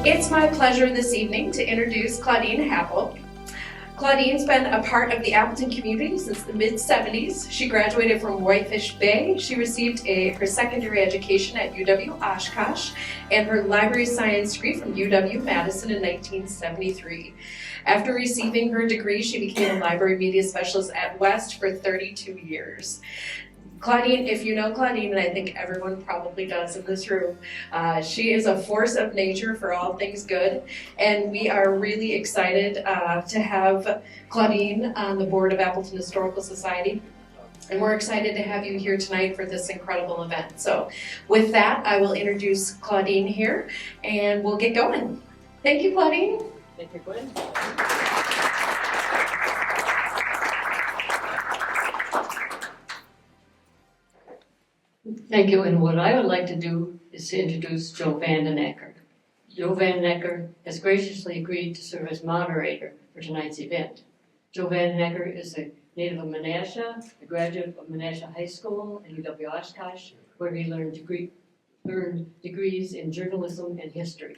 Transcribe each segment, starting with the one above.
It's my pleasure this evening to introduce Claudine Happel. Claudine's been a part of the Appleton community since the mid-70s. She graduated from Whitefish Bay. She received her secondary education at UW Oshkosh and her library science degree from UW-Madison in 1973. After receiving her degree, she became a library media specialist at West for 32 years. Claudine, if you know Claudine, and I think everyone probably does in this room, she is a force of nature for all things good, and we are really excited to have Claudine on the board of Appleton Historical Society, and we're excited to have you here tonight for this incredible event. So with that, I will introduce Claudine here, and we'll get going. Thank you, Claudine. Thank you, Gwen. Thank you, and what I would like to do is to introduce Joe Vandenecker. Joe Vandenecker has graciously agreed to serve as moderator for tonight's event. Joe Vandenecker is a native of Menasha, a graduate of Menasha High School and UW Oshkosh, where he earned degrees in journalism and history.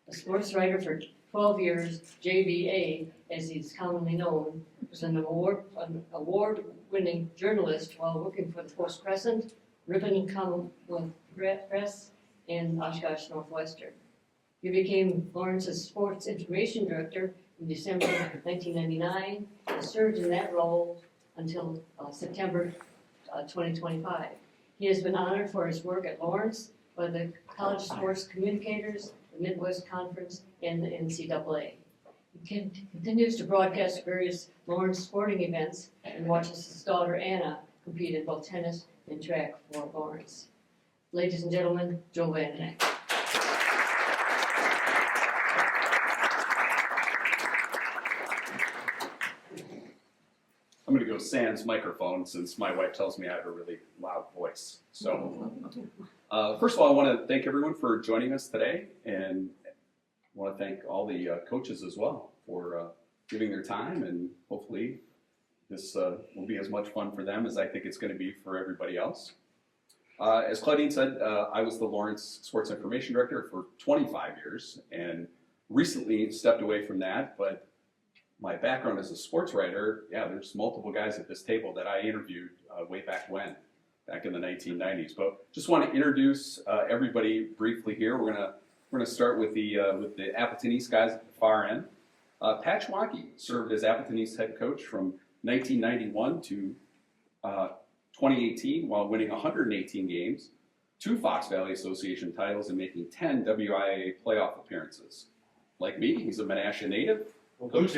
A sports writer for 12 years, JVA, as he's commonly known, was an award-winning journalist while working for the Post-Crescent, Ribbon Commonwealth Press, and Oshkosh Northwestern. He became Lawrence's sports information director in December 1999 and served in that role until September 2025. He has been honored for his work at Lawrence by the College Sports Communicators, the Midwest Conference, and the NCAA. He continues to broadcast various Lawrence sporting events and watches his daughter Anna compete in both tennis and track for Lawrence. Ladies and gentlemen, Joe Vandenecker. I'm going to go sans microphone since my wife tells me I have a really loud voice. So, first of all, I want to thank everyone for joining us today, and I want to thank all the coaches as well for giving their time, and hopefully this will be as much fun for them as I think it's going to be for everybody else. As Claudine said, I was the Lawrence Sports Information Director for 25 years and recently stepped away from that, but my background as a sports writer, there's multiple guys at this table that I interviewed way back in the 1990s. But just want to introduce everybody briefly here. We're gonna start with the Appleton East guys at the far end. Pat Schwanke served as Appleton East head coach from 1991 to 2018 while winning 118 games, 2 Fox Valley Association titles, and making 10 WIAA playoff appearances. Like me, he's a Menasha native. Coach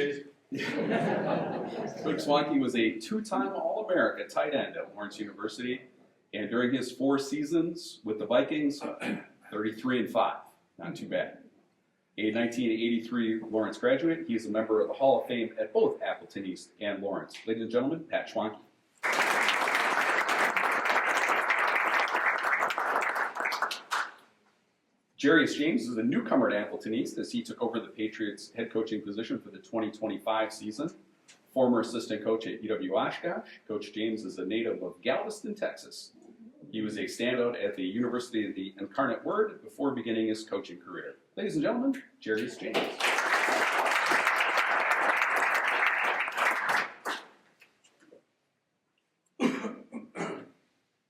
Schwanke was a 2-time All-America tight end at Lawrence University, and during his 4 seasons with the Vikings, 33-5, not too bad. A 1983 Lawrence graduate, he is a member of the Hall of Fame at both Appleton East and Lawrence. Ladies and gentlemen, Pat Schwanke. Jarius James is a newcomer to Appleton East as he took over the Patriots head coaching position for the 2025 season. Former assistant coach at UW Oshkosh, Coach James is a native of Galveston, Texas. He was a standout at the University of the Incarnate Word before beginning his coaching career. Ladies and gentlemen, Jarius James.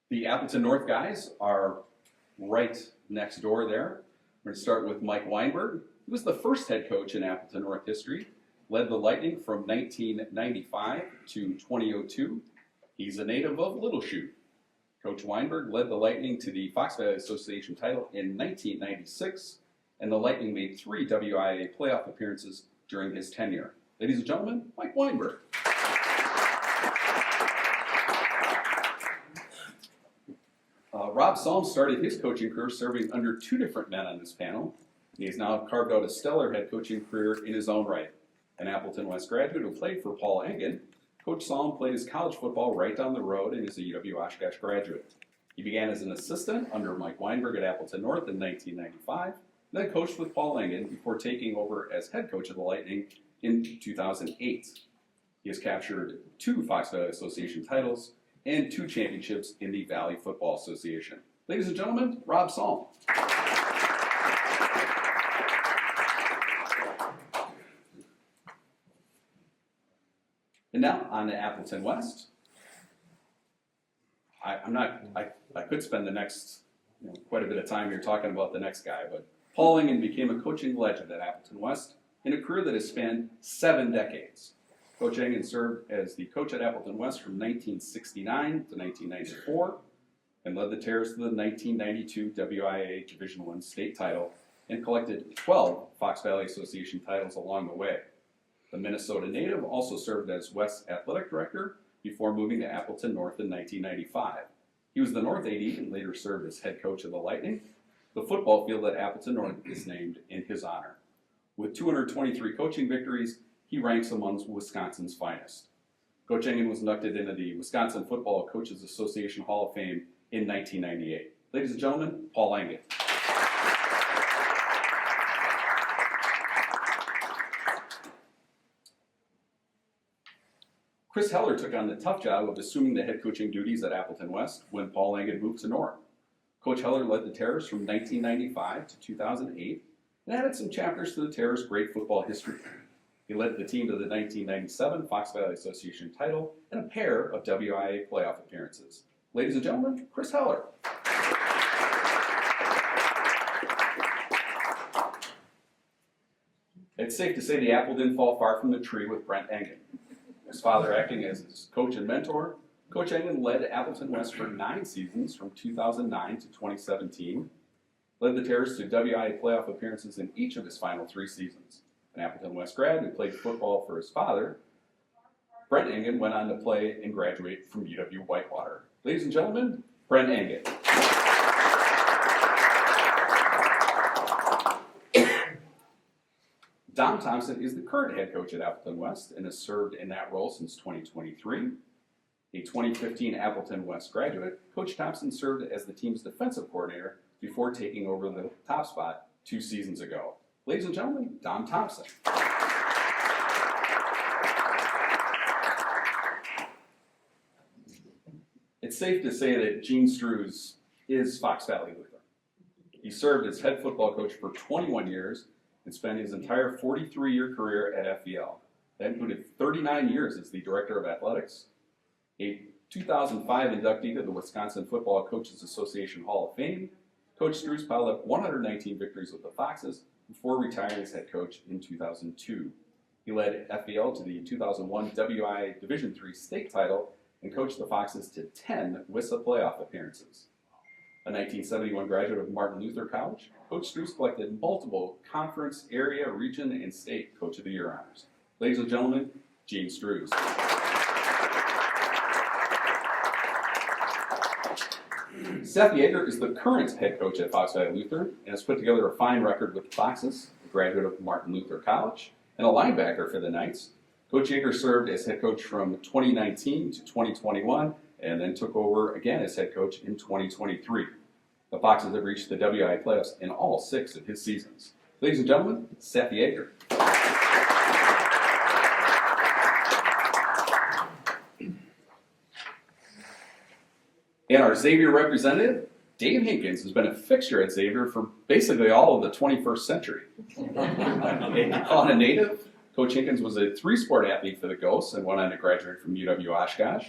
The Appleton North guys are right next door there. We're going to start with Mike Weinberg. He was the first head coach in Appleton North history, led the Lightning from 1995 to 2002. He's a native of Little Chute. Coach Weinberg led the Lightning to the Fox Valley Association title in 1996, and the Lightning made 3 WIAA playoff appearances during his tenure. Ladies and gentlemen, Mike Weinberg. Rob Salm started his coaching career serving under 2 different men on this panel. He has now carved out a stellar head coaching career in his own right. An Appleton West graduate who played for Paul Engen, Coach Salm played his college football right down the road and is a UW Oshkosh graduate. He began as an assistant under Mike Weinberg at Appleton North in 1995, then coached with Paul Engen before taking over as head coach of the Lightning in 2008. He has captured 2 Fox Valley Association titles and 2 championships in the Valley Football Association. Ladies and gentlemen, Rob Salm. And now on to Appleton West. I could spend the next quite a bit of time here talking about the next guy, but Paul Engen became a coaching legend at Appleton West in a career that has spanned 7 decades. Coach Engen served as the coach at Appleton West from 1969 to 1994 and led the Terrors to the 1992 WIA Division I state title and collected 12 Fox Valley Association titles along the way. The Minnesota native also served as West Athletic Director before moving to Appleton North in 1995. He was the North AD and later served as head coach of the Lightning. The football field at Appleton North is named in his honor. With 223 coaching victories, he ranks among Wisconsin's finest. Coach Engen was inducted into the Wisconsin Football Coaches Association Hall of Fame in 1998. Ladies and gentlemen, Paul Engen. Chris Heller took on the tough job of assuming the head coaching duties at Appleton West when Paul Engen moved to North. Coach Heller led the Terrors from 1995 to 2008 and added some chapters to the Terrors' great football history. He led the team to the 1997 Fox Valley Association title and a pair of WIA playoff appearances. Ladies and gentlemen, Chris Heller. It's safe to say the apple didn't fall far from the tree with Brent Engen. His father acting as his coach and mentor, Coach Engen led Appleton West for 9 seasons from 2009 to 2017, led the Terrors to WIA playoff appearances in each of his final 3 seasons. An Appleton West grad who played football for his father, Brent Engen went on to play and graduate from UW-Whitewater. Ladies and gentlemen, Brent Engen. Dom Thompson is the current head coach at Appleton West and has served in that role since 2023. A 2015 Appleton West graduate, Coach Thompson served as the team's defensive coordinator before taking over the top spot 2 seasons ago. Ladies and gentlemen, Dom Thompson. It's safe to say that Gene Strews is Fox Valley Lutheran. He served as head football coach for 21 years and spent his entire 43-year career at FVL. That included 39 years as the director of athletics, a 2005 inductee to the Wisconsin Football Coaches Association Hall of Fame. Coach Strews piled up 119 victories with the Foxes before retiring as head coach in 2002. He led FVL to the 2001 WIA Division III state title and coached the Foxes to 10 WISA playoff appearances. A 1971 graduate of Martin Luther College, Coach Strews collected multiple conference, area, region, and state Coach of the Year honors. Ladies and gentlemen, Gene Strews. Seth Yeager is the current head coach at Fox Valley Lutheran and has put together a fine record with the Foxes, a graduate of Martin Luther College, and a linebacker for the Knights. Coach Yeager served as head coach from 2019 to 2021 and then took over again as head coach in 2023. The Foxes have reached the WIA playoffs in all 6 of his seasons. Ladies and gentlemen, Seth Yeager. And our Xavier representative, Dave Hinkins, has been a fixture at Xavier for basically all of the 21st century. On a native, Coach Hinkins was a 3-sport athlete for the Ghosts and went on to graduate from UW-Oshkosh.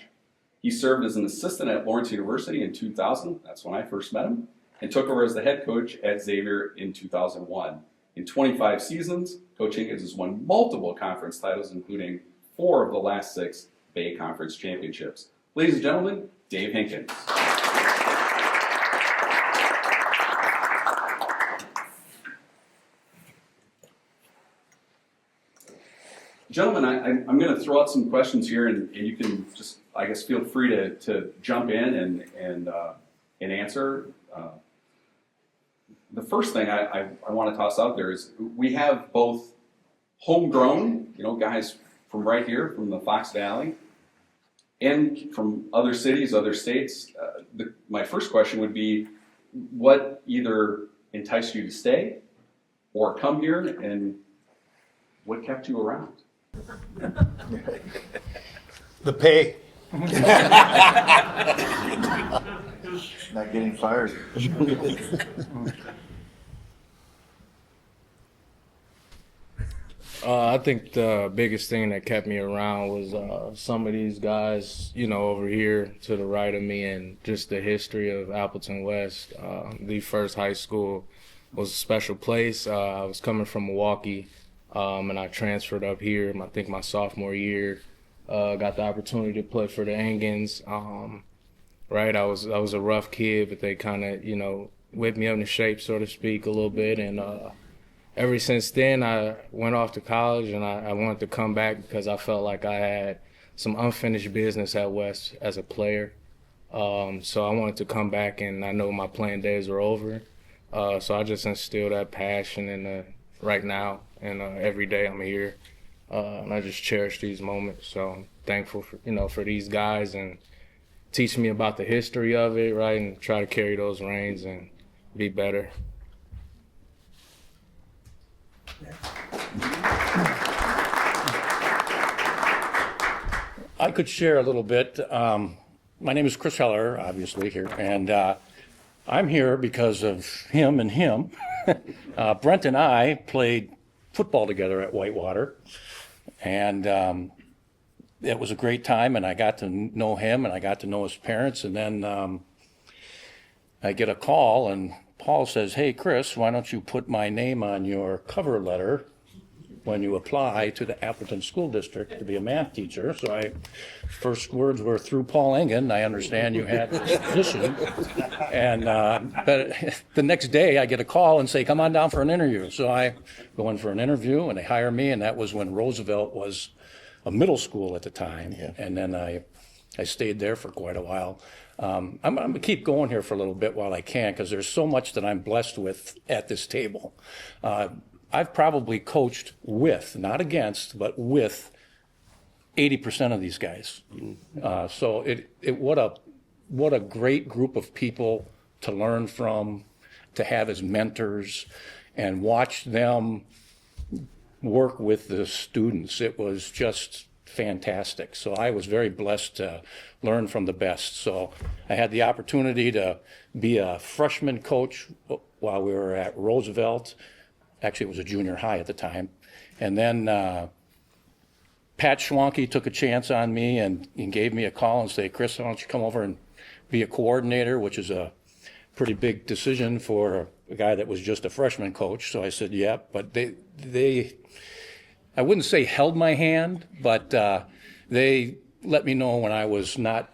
He served as an assistant at Lawrence University in 2000, that's when I first met him, and took over as the head coach at Xavier in 2001. In 25 seasons, Coach Hinkins has won multiple conference titles, including 4 of the last 6 Bay Conference championships. Ladies and gentlemen, Dave Hinkins. Gentlemen, I'm going to throw out some questions here, and you can just, I guess, feel free to jump in and answer. The first thing I want to toss out there is we have both homegrown, guys from right here, from the Fox Valley, and from other cities, other states. My first question would be, what either enticed you to stay or come here, and what kept you around? The pay. Not getting fired. I think the biggest thing that kept me around was some of these guys, over here to the right of me, and just the history of Appleton West. The first high school was a special place. I was coming from Milwaukee, and I transferred up here, I think my sophomore year. Got the opportunity to play for the Engans. Right, I was a rough kid, but they kind of, whipped me up into shape, so to speak, a little bit, and ever since then, I went off to college, and I wanted to come back because I felt like I had some unfinished business at West as a player. So I wanted to come back, and I know my playing days were over. So I just instilled that passion in right now, and every day I'm here, and I just cherish these moments. So I'm thankful for these guys and teaching me about the history of it, right, and try to carry those reins and be better. I could share a little bit. My name is Chris Heller, obviously here, and I'm here because of him and him. Brent and I played football together at Whitewater, and it was a great time, and I got to know him, and I got to know his parents, and then I get a call, and Paul says, "Hey, Chris, why don't you put my name on your cover letter when you apply to the Appleton School District to be a math teacher?" So first words were, "Through Paul Engen, I understand you had this position." And but the next day I get a call and say, "Come on down for an interview." So I go in for an interview, and they hire me, and that was when Roosevelt was a middle school at the time. Yeah. And then I stayed there for quite a while. I'm going to keep going here for a little bit while I can, because there's so much that I'm blessed with at this table. I've probably coached with, not against, but with 80% of these guys. So what a great group of people to learn from, to have as mentors, and watch them work with the students. It was just fantastic. So I was very blessed to learn from the best. So I had the opportunity to be a freshman coach while we were at Roosevelt. Actually, it was a junior high at the time. And then Pat Schwanke took a chance on me and gave me a call and said, "Chris, why don't you come over and be a coordinator," which is a pretty big decision for a guy that was just a freshman coach. So I said, "Yeah," but they I wouldn't say held my hand, but they let me know when I was not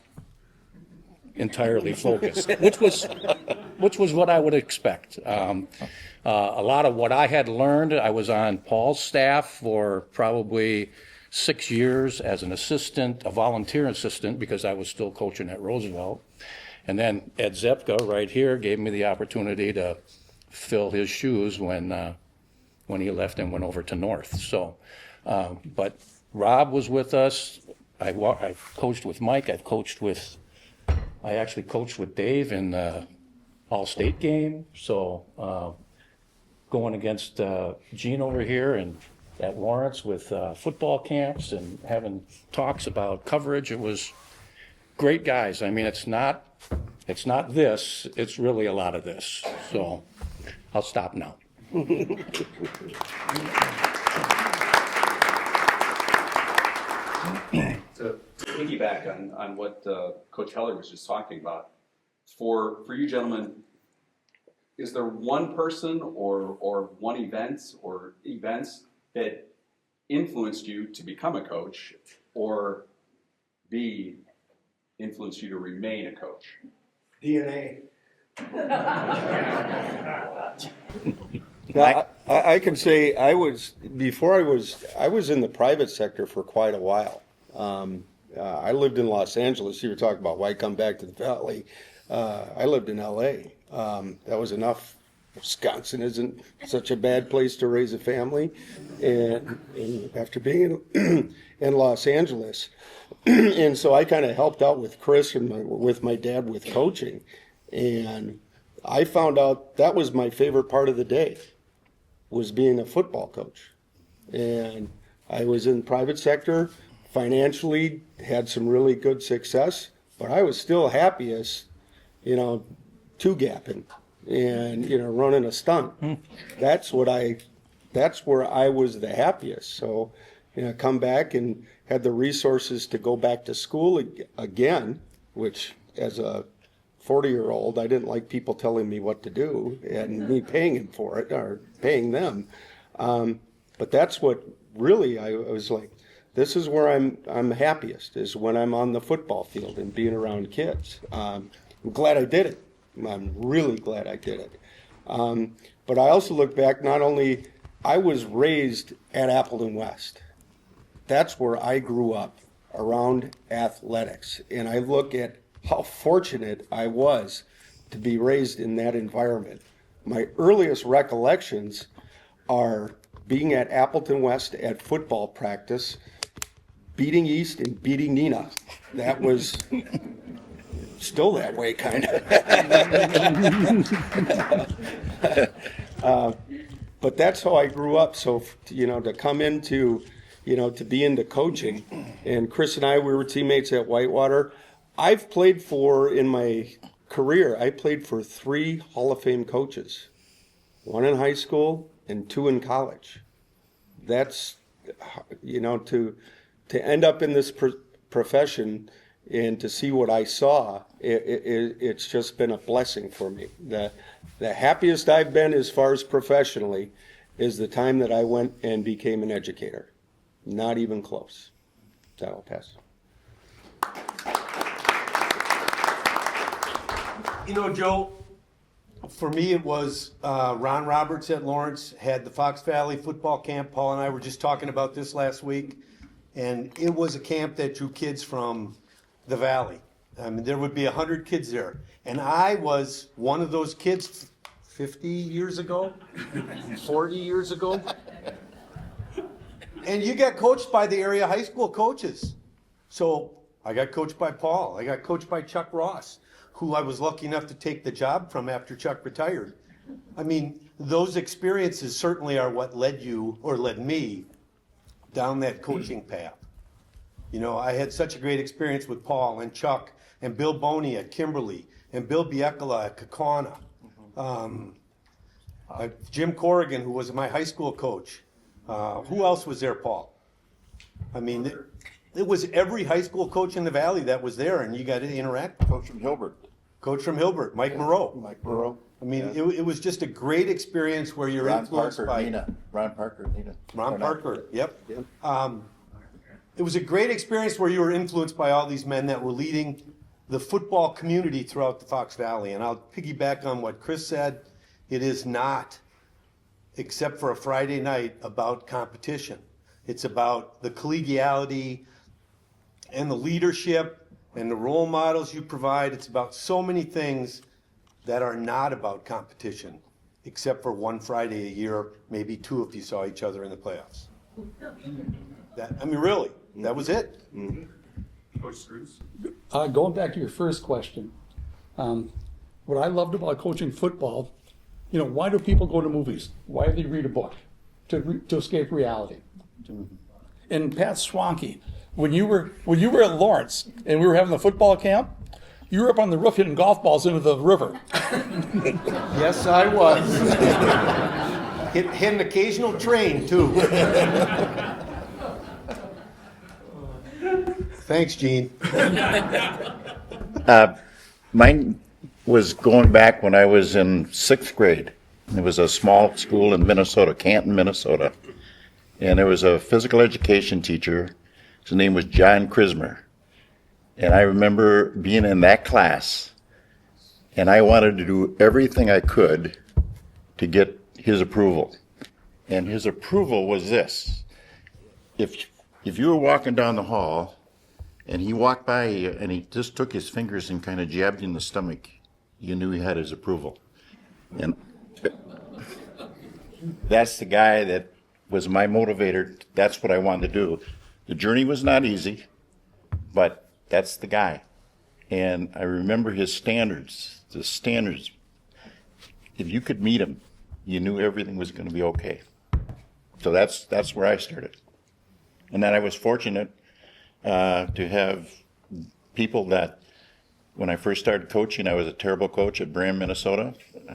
entirely focused, which was what I would expect. A lot of what I had learned, I was on Paul's staff for probably 6 years as an assistant, a volunteer assistant, because I was still coaching at Roosevelt. And then Ed Zepka right here gave me the opportunity to fill his shoes when he left and went over to North. So, but Rob was with us. I've coached with Mike. I actually coached with Dave in the All-State game. So going against Gene over here and at Lawrence with football camps and having talks about coverage, it was great guys. I mean, it's not this, it's really a lot of this. So I'll stop now. To piggyback on what Coach Heller was just talking about, for you gentlemen, is there one person or one events that influenced you to become a coach, or B, influenced you to remain a coach? DNA. Now, I can say I was in the private sector for quite a while. I lived in Los Angeles. You were talking about why come back to the Valley. I lived in LA. That was enough. Wisconsin isn't such a bad place to raise a family. And after being in Los Angeles, and so I kind of helped out with Chris and with my dad with coaching. And I found out that was my favorite part of the day, was being a football coach. And I was in private sector, financially had some really good success, but I was still happiest, two-gapping and, running a stunt. That's what I that's where I was the happiest. So, come back and had the resources to go back to school again, which as a 40-year-old, I didn't like people telling me what to do and me paying them for it or paying them. But that's what really I was like, this is where I'm happiest, is when I'm on the football field and being around kids. I'm glad I did it. I'm really glad I did it. But I also look back, not only I was raised at Appleton West. That's where I grew up, around athletics. And I look at how fortunate I was to be raised in that environment. My earliest recollections are being at Appleton West at football practice, beating East and beating Nina. That was still that way, kind of. But that's how I grew up. So, to come into, to be into coaching, and Chris and I, we were teammates at Whitewater. I've played in my career, I played for 3 Hall of Fame coaches, 1 in high school and 2 in college. That's, to end up in this profession and to see what I saw, it's just been a blessing for me. The happiest I've been as far as professionally is the time that I went and became an educator. Not even close. That'll pass. Joe, for me it was Ron Roberts at Lawrence, had the Fox Valley football camp. Paul and I were just talking about this last week. And it was a camp that drew kids from the valley. I mean, there would be 100 kids there. And I was one of those kids 50 years ago, 40 years ago. And you got coached by the area high school coaches. So I got coached by Paul. I got coached by Chuck Ross, who I was lucky enough to take the job from after Chuck retired. I mean, those experiences certainly are what led me down that coaching path. I had such a great experience with Paul and Chuck and Bill Boney at Kimberly and Bill Biekala at Kaukauna. Jim Corrigan, who was my high school coach. Who else was there, Paul? I mean, it was every high school coach in the Valley that was there, and you got to interact. Coach from Hilbert, Mike Moreau. Mike Moreau. I mean, it was just a great experience where you're influenced by Ron Parker, Nina. Ron Parker, yep. It was a great experience where you were influenced by all these men that were leading the football community throughout the Fox Valley. And I'll piggyback on what Chris said. It is not, except for a Friday night, about competition. It's about the collegiality and the leadership and the role models you provide. It's about so many things that are not about competition, except for one Friday a year, maybe 2 if you saw each other in the playoffs. Really, that was it. Mm-hmm. Coach Screws? Going back to your first question, what I loved about coaching football, why do people go to movies? Why do they read a book? To escape reality. And Pat Swanky, when you were at Lawrence and we were having the football camp, you were up on the roof hitting golf balls into the river. Yes, I was. Hit an occasional train, too. Thanks, Gene. Mine was going back when I was in 6th grade. It was a small school in Minnesota, Canton, Minnesota. And there was a physical education teacher. His name was John Krismer. And I remember being in that class, and I wanted to do everything I could to get his approval. And his approval was this. If you were walking down the hall, and he walked by you, and he just took his fingers and kind of jabbed you in the stomach, you knew he had his approval. And that's the guy that was my motivator. That's what I wanted to do. The journey was not easy, but that's the guy. And I remember his standards, the standards. If you could meet him, you knew everything was going to be okay. So that's where I started. And then I was fortunate to have people that, when I first started coaching, I was a terrible coach at Brand, Minnesota.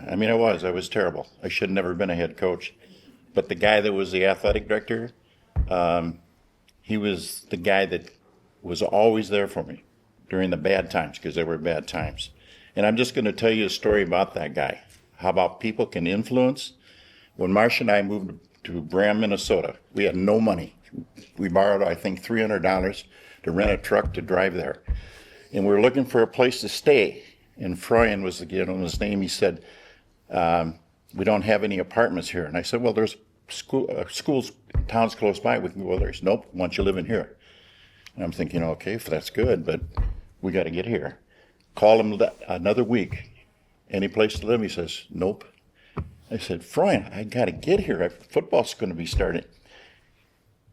I mean, I was terrible. I should have never been a head coach. but the guy that was the athletic director, he was the guy that was always there for me during the bad times, because there were bad times. And I'm just going to tell you a story about that guy, how about people can influence. When Marcia and I moved to Graham, Minnesota, we had no money. We borrowed, I think, $300 to rent a truck to drive there. And we were looking for a place to stay. And Freund was the gentleman's name. He said, we don't have any apartments here. And I said, well, there's schools, towns close by. We can go there. He said, nope, once you live in here. And I'm thinking, okay, if that's good, but we got to get here. Call him another week. Any place to live? He says, nope. I said, Freund, I got to get here. Football's going to be starting.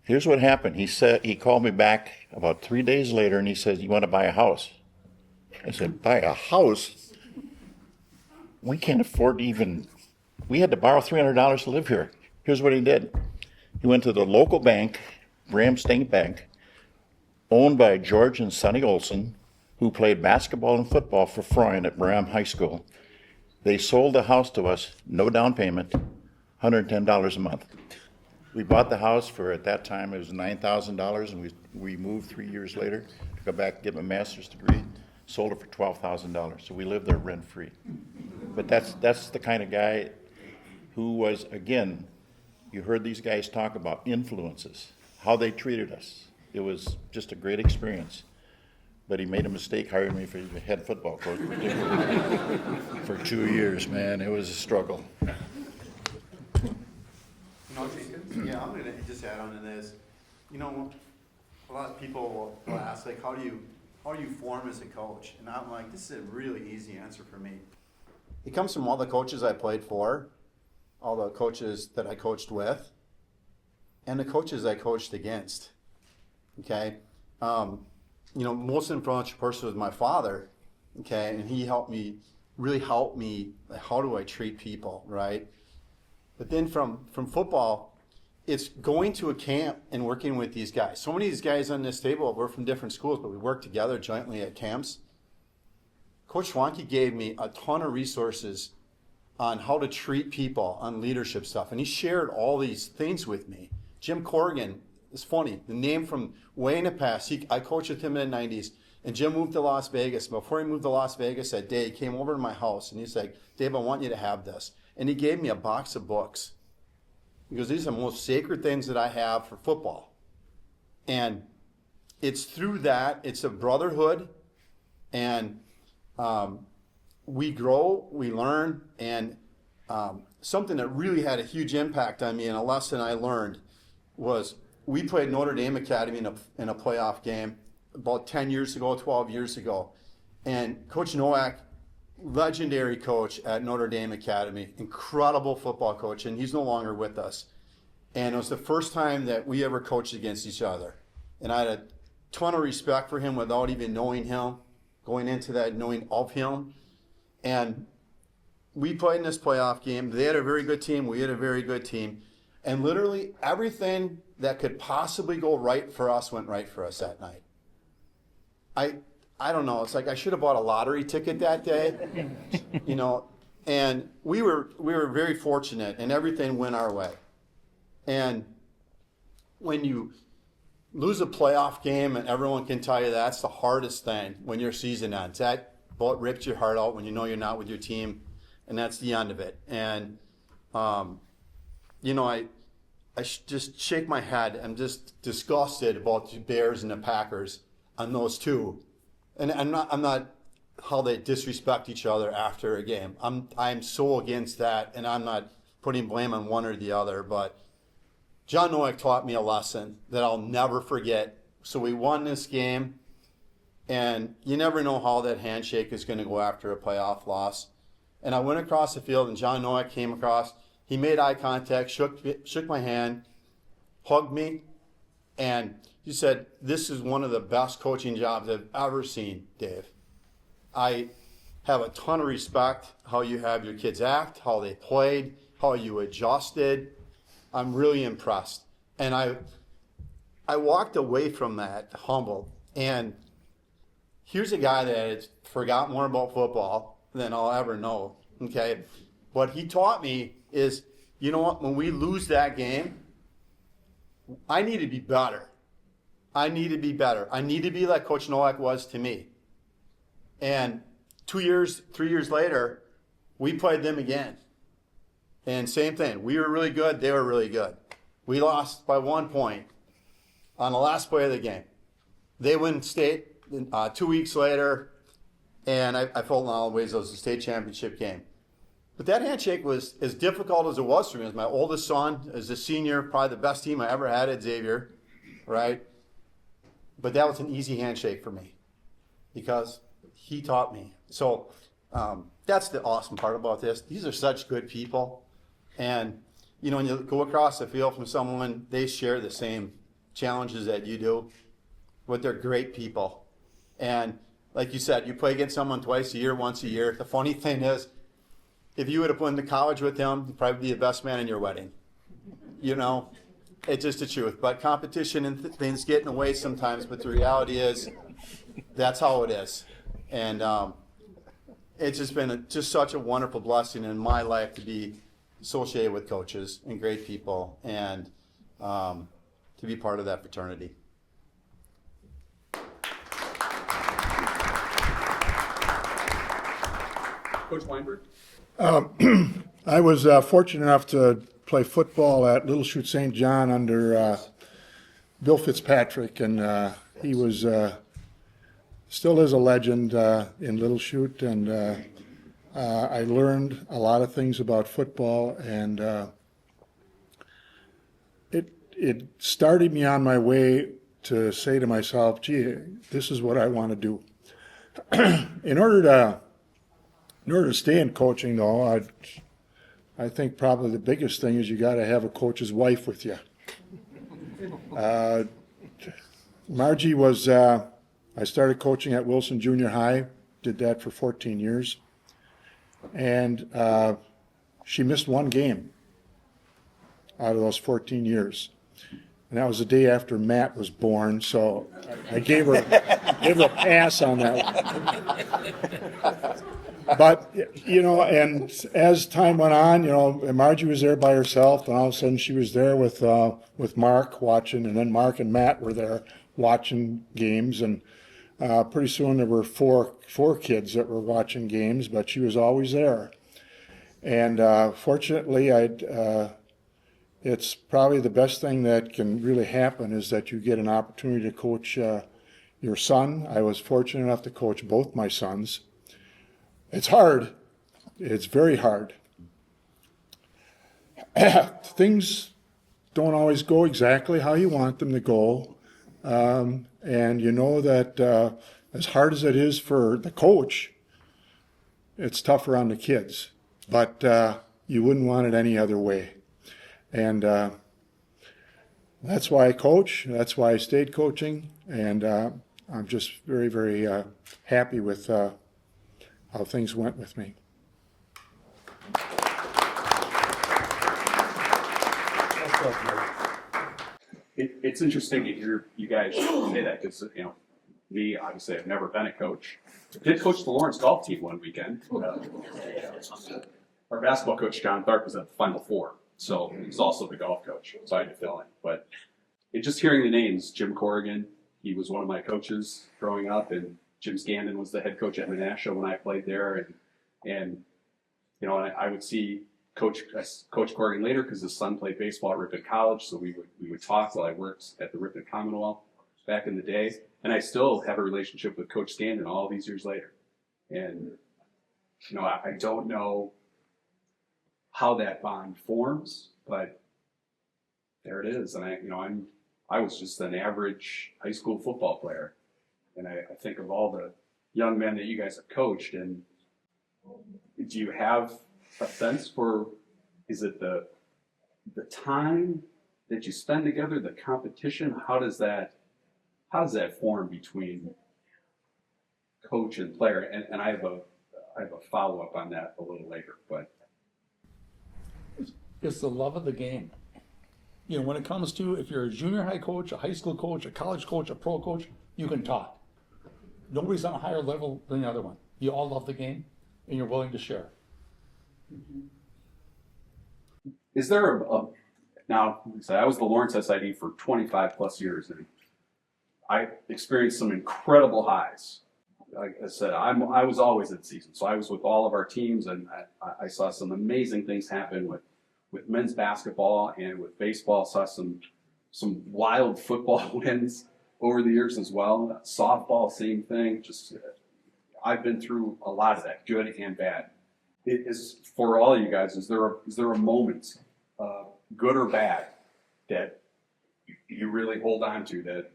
Here's what happened. He called me back about 3 days later, and he said, you want to buy a house? I said, buy a house? We can't afford to even, we had to borrow $300 to live here. Here's what he did. He went to the local bank, Graham State Bank, owned by George and Sonny Olson, who played basketball and football for Freund at Graham High School. They sold the house to us, no down payment, $110 a month. We bought the house for, at that time, it was $9,000, and we moved 3 years later to go back and get my master's degree, sold it for $12,000. So we lived there rent-free. But that's the kind of guy who was, again, you heard these guys talk about influences, how they treated us. It was just a great experience. But he made a mistake hiring me for the head football coach for 2 years, man. It was a struggle. Yeah, I'm gonna just add on to this. You know, a lot of people will ask, like, how do you form as a coach? And I'm like, this is a really easy answer for me. It comes from all the coaches I played for, all the coaches that I coached with, and the coaches I coached against. Okay? You know, most influential person was my father, okay? And he really helped me, like, how do I treat people, right? But then from football, it's going to a camp and working with these guys. So many of these guys on this table, we're from different schools, but we work together jointly at camps. Coach Schwanke gave me a ton of resources on how to treat people, on leadership stuff. And he shared all these things with me. Jim Corrigan, it's funny, the name from way in the past, I coached with him in the 90s, and Jim moved to Las Vegas. Before he moved to Las Vegas that day, he came over to my house, and he said, Dave, I want you to have this. And he gave me a box of books. He goes, these are the most sacred things that I have for football. And it's through that, it's a brotherhood, and we grow, we learn, and something that really had a huge impact on me and a lesson I learned was we played Notre Dame Academy in a playoff game about 10 years ago, 12 years ago. And Coach Nowak, legendary coach at Notre Dame Academy, incredible football coach, and he's no longer with us. And it was the first time that we ever coached against each other. And I had a ton of respect for him without even knowing him, going into that knowing of him. And we played in this playoff game. They had a very good team. We had a very good team. And literally everything that could possibly go right for us went right for us that night. I don't know. It's like I should have bought a lottery ticket that day, you know. And we were very fortunate, and everything went our way. And when you lose a playoff game, and everyone can tell you that's the hardest thing when your season ends. That boat rips your heart out when you know you're not with your team, and that's the end of it. And you know, I just shake my head. I'm just disgusted about the Bears and the Packers on those two. And I'm not how they disrespect each other after a game. I'm so against that, and I'm not putting blame on one or the other. But John Nowak taught me a lesson that I'll never forget. So we won this game, and you never know how that handshake is going to go after a playoff loss. And I went across the field, and John Nowak came across. He made eye contact, shook my hand, hugged me, and he said, "This is one of the best coaching jobs I've ever seen, Dave. I have a ton of respect how you have your kids act, how they played, how you adjusted. I'm really impressed." And I walked away from that humbled. And here's a guy that has forgot more about football than I'll ever know, okay? What he taught me is you know what, when we lose that game, I need to be better. I need to be better. I need to be like Coach Nowak was to me. And 3 years later, we played them again. And same thing. We were really good. They were really good. We lost by 1 point on the last play of the game. They win state 2 weeks later, and I felt in all ways it was a state championship game. But that handshake was as difficult as it was for me. As my oldest son, as a senior, probably the best team I ever had at Xavier, right? But that was an easy handshake for me because he taught me. So that's the awesome part about this. These are such good people. And, you know, when you go across the field from someone, they share the same challenges that you do, but they're great people. And like you said, you play against someone twice a year, once a year. The funny thing is, if you would have went to college with him, you'd probably be the best man in your wedding. You know, it's just the truth. But competition and things get in the way sometimes, but the reality is that's how it is. And it's just been just such a wonderful blessing in my life to be associated with coaches and great people and to be part of that fraternity. Coach Weinberg? I was fortunate enough to play football at Little Chute St. John under Bill Fitzpatrick, and he was still is a legend in Little Chute, and I learned a lot of things about football, and it started me on my way to say to myself, gee, this is what I want to do. In order to stay in coaching, though, I think probably the biggest thing is you got to have a coach's wife with you. Margie was, I started coaching at Wilson Junior High, did that for 14 years, and she missed one game out of those 14 years. And that was the day after Matt was born, so I gave her a pass on that one. But, you know, and as time went on, you know, Margie was there by herself, and all of a sudden she was there with Mark watching, and then Mark and Matt were there watching games, and pretty soon there were four kids that were watching games, but she was always there. And fortunately, it's probably the best thing that can really happen is that you get an opportunity to coach your son. I was fortunate enough to coach both my sons. It's hard. It's very hard. Things don't always go exactly how you want them to go. And you know that as hard as it is for the coach, it's tougher on the kids. But you wouldn't want it any other way. And that's why I coach. That's why I stayed coaching. And I'm just very, very happy with how things went with me. It's interesting to hear you guys say that because, you know, me, obviously, I've never been a coach. Did coach the Lawrence golf team one weekend. Our basketball coach, John Tharp, was at the Final Four, so he was also the golf coach, so I had to fill in. But just hearing the names, Jim Corrigan, he was one of my coaches growing up, and Jim Scandon was the head coach at Menasha when I played there, and you know, I would see Coach Corrigan later because his son played baseball at Ripon College, so we would talk while I worked at the Ripon Commonwealth back in the day, and I still have a relationship with Coach Scandon all these years later. And you know, I don't know how that bond forms, but there it is. And I was just an average high school football player. And I think of all the young men that you guys have coached, and do you have a sense for, is it the time that you spend together, the competition? How does that form between coach and player? And I have a follow-up on that a little later, but It's the love of the game. You know, when it comes to, if you're a junior high coach, a high school coach, a college coach, a pro coach, you can talk. Nobody's on a higher level than the other one. You all love the game, and you're willing to share. Is there now, like I said, I was the Lawrence SID for 25 plus years, and I experienced some incredible highs. Like I said, I was always in season, so I was with all of our teams, and I saw some amazing things happen with men's basketball and with baseball. Saw some wild football wins over the years as well. Softball, same thing. Just I've been through a lot of that, good and bad. It is for all of you guys. Is there a moment, good or bad, that you really hold on to that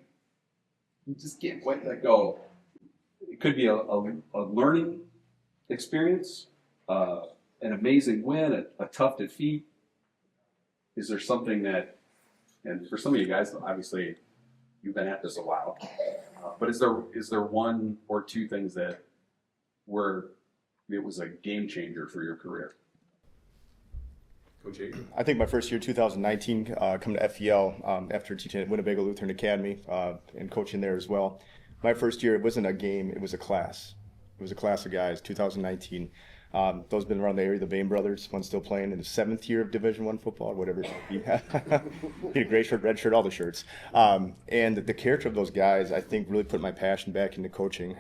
you just can't quite let go? It could be a learning experience, an amazing win, a tough defeat. Is there something that, and for some of you guys, obviously, you've been at this a while, but is there one or two things that were, it was a game changer for your career? Coach Xavier? I think my first year, 2019, coming to FEL after teaching at Winnebago Lutheran Academy and coaching there as well. My first year, it wasn't a game, it was a class. It was a class of guys, 2019. Those been around the area, the Bain brothers, one still playing in the 7th year of Division I football, whatever it might be. Get a gray shirt, red shirt, all the shirts. And the character of those guys, I think, really put my passion back into coaching.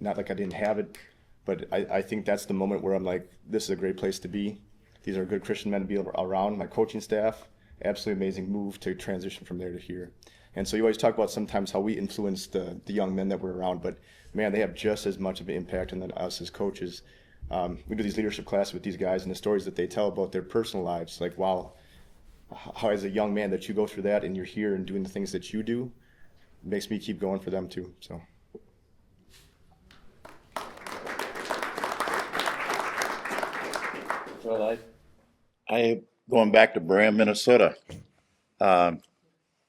Not like I didn't have it, but I think that's the moment where I'm like, this is a great place to be. These are good Christian men to be around. My coaching staff, absolutely amazing move to transition from there to here. And so you always talk about sometimes how we influence the young men that we're around, but man, they have just as much of an impact on us as coaches. We do these leadership classes with these guys, and the stories that they tell about their personal lives, like, wow, how as a young man that you go through that and you're here and doing the things that you do, makes me keep going for them too. So. Well, I going back to Brand, Minnesota.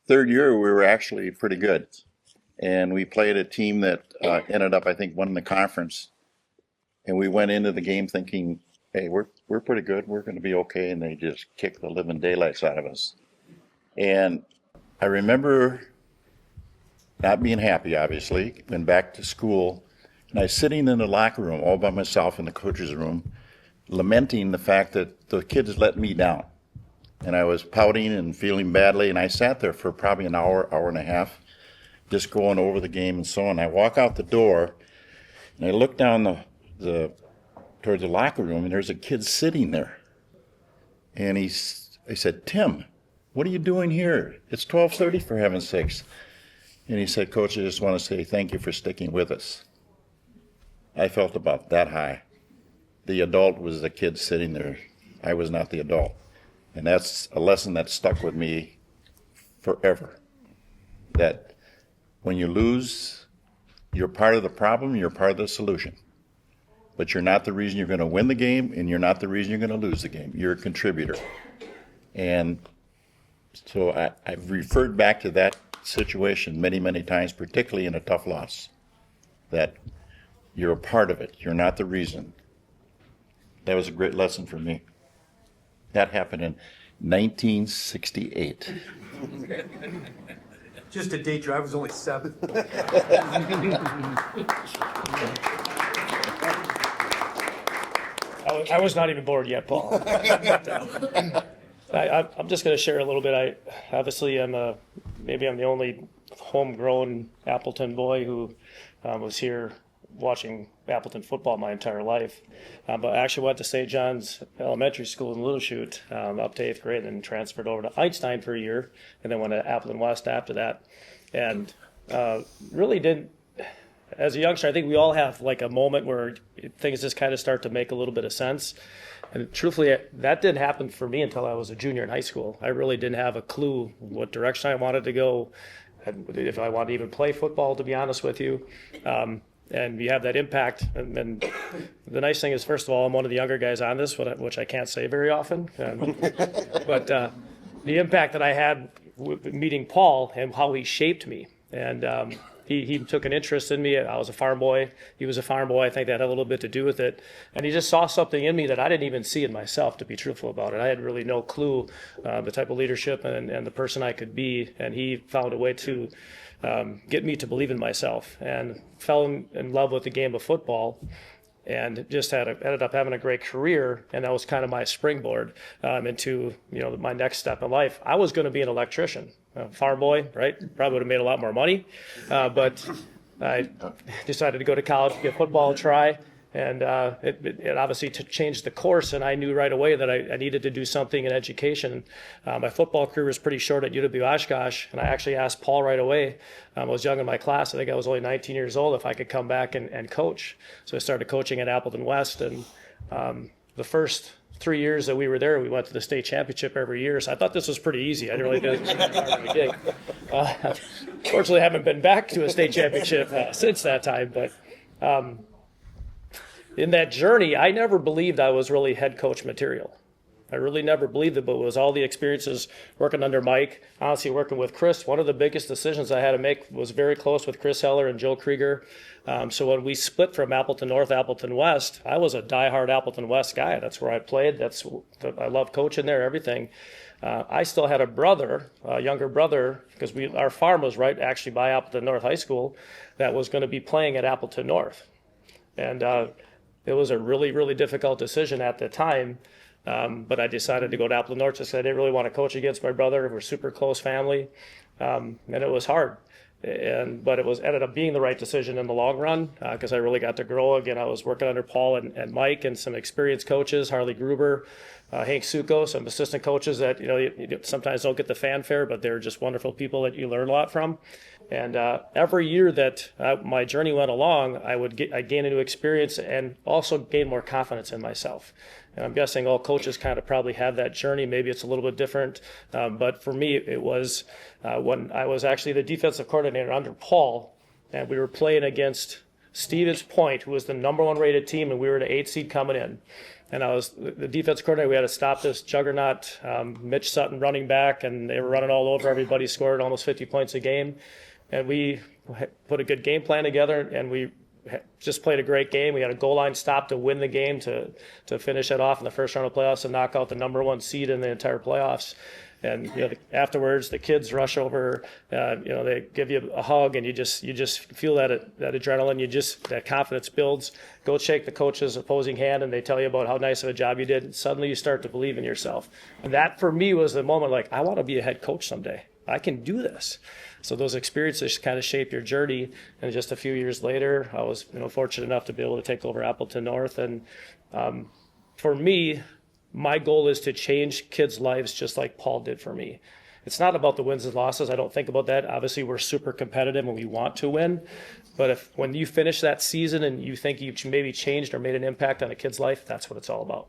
Third year, we were actually pretty good. And we played a team that ended up, I think, winning the conference. And we went into the game thinking, hey, we're pretty good. We're going to be okay. And they just kicked the living daylights out of us. And I remember not being happy, obviously. Went back to school. And I was sitting in the locker room all by myself in the coach's room, lamenting the fact that the kids let me down. And I was pouting and feeling badly. And I sat there for probably an hour, hour and a half, just going over the game and so on. I walk out the door, and I look down towards the locker room, and there's a kid sitting there. And I said, Tim, what are you doing here? It's 12:30 for heaven's sakes. And he said, Coach, I just want to say thank you for sticking with us. I felt about that high. The adult was the kid sitting there. I was not the adult. And that's a lesson that stuck with me forever. That when you lose, you're part of the problem, you're part of the solution. But you're not the reason you're going to win the game, and you're not the reason you're going to lose the game. You're a contributor. And so I've referred back to that situation many, many times, particularly in a tough loss, that you're a part of it. You're not the reason. That was a great lesson for me. That happened in 1968. Just to date you, I was only 7. I was not even born yet, Paul. I'm just going to share a little bit. Obviously maybe I'm the only homegrown Appleton boy who was here watching Appleton football my entire life. But I actually went to St. John's Elementary School in Little Chute up to 8th grade, and then transferred over to Einstein for a year, and then went to Appleton West after that. And really didn't, as a youngster, I think we all have like a moment where things just kind of start to make a little bit of sense. And truthfully, that didn't happen for me until I was a junior in high school. I really didn't have a clue what direction I wanted to go, if I wanted to even play football, to be honest with you. And you have that impact. And the nice thing is, first of all, I'm one of the younger guys on this, which I can't say very often. But the impact that I had meeting Paul and how he shaped me. And he took an interest in me. I was a farm boy. He was a farm boy. I think that had a little bit to do with it. And he just saw something in me that I didn't even see in myself, to be truthful about it. I had really no clue the type of leadership and the person I could be. And he found a way to get me to believe in myself, and fell in love with the game of football. and just ended up having a great career, and that was kind of my springboard into my next step in life. I was going to be an electrician, a farm boy, right? Probably would have made a lot more money, but I decided to go to college, give football a try, and it obviously changed the course, and I knew right away that I needed to do something in education. My football career was pretty short at UW Oshkosh, and I actually asked Paul right away. I was young in my class. I think I was only 19 years old, if I could come back and coach. So I started coaching at Appleton West, and the first 3 years that we were there, we went to the state championship every year. So I thought this was pretty easy. I didn't really think it was that hard of a gig. Fortunately, I haven't been back to a state championship since that time, but in that journey, I never believed I was really head coach material. I really never believed it, but it was all the experiences working under Mike, honestly working with Chris. One of the biggest decisions I had to make was very close with Chris Heller and Joe Krieger. So when we split from Appleton North, Appleton West, I was a diehard Appleton West guy. That's where I played. I love coaching there, everything. I still had a younger brother, because our farm was right actually by Appleton North High School, that was going to be playing at Appleton North. And it was a really, really difficult decision at the time, but I decided to go to Appleton North just because I didn't really want to coach against my brother. We're super close family, and it was hard. But it ended up being the right decision in the long run because I really got to grow. Again, I was working under Paul and Mike and some experienced coaches, Harley Gruber, Hank Suko, some assistant coaches that you sometimes don't get the fanfare, but they're just wonderful people that you learn a lot from. And every year that my journey went along, I gained a new experience and also gained more confidence in myself. And I'm guessing all coaches kind of probably have that journey. Maybe it's a little bit different. But for me, it was when I was actually the defensive coordinator under Paul, and we were playing against Stevens Point, who was the #1 rated team, and we were the 8th seed coming in. And I was the defensive coordinator. We had to stop this juggernaut, Mitch Sutton running back, and they were running all over everybody, scored almost 50 points a game. And we put a good game plan together, and we just played a great game. We had a goal line stop to win the game, to finish it off in the first round of playoffs and knock out the #1 seed in the entire playoffs. And afterwards, the kids rush over. They give you a hug, and you just feel that adrenaline. That confidence builds. Go shake the coach's opposing hand, and they tell you about how nice of a job you did. And suddenly, you start to believe in yourself. And that, for me, was the moment like, I want to be a head coach someday. I can do this. So those experiences kind of shape your journey. And just a few years later, I was fortunate enough to be able to take over Appleton North. And for me, my goal is to change kids' lives just like Paul did for me. It's not about the wins and losses. I don't think about that. Obviously, we're super competitive and we want to win. But when you finish that season and you think you've maybe changed or made an impact on a kid's life, that's what it's all about.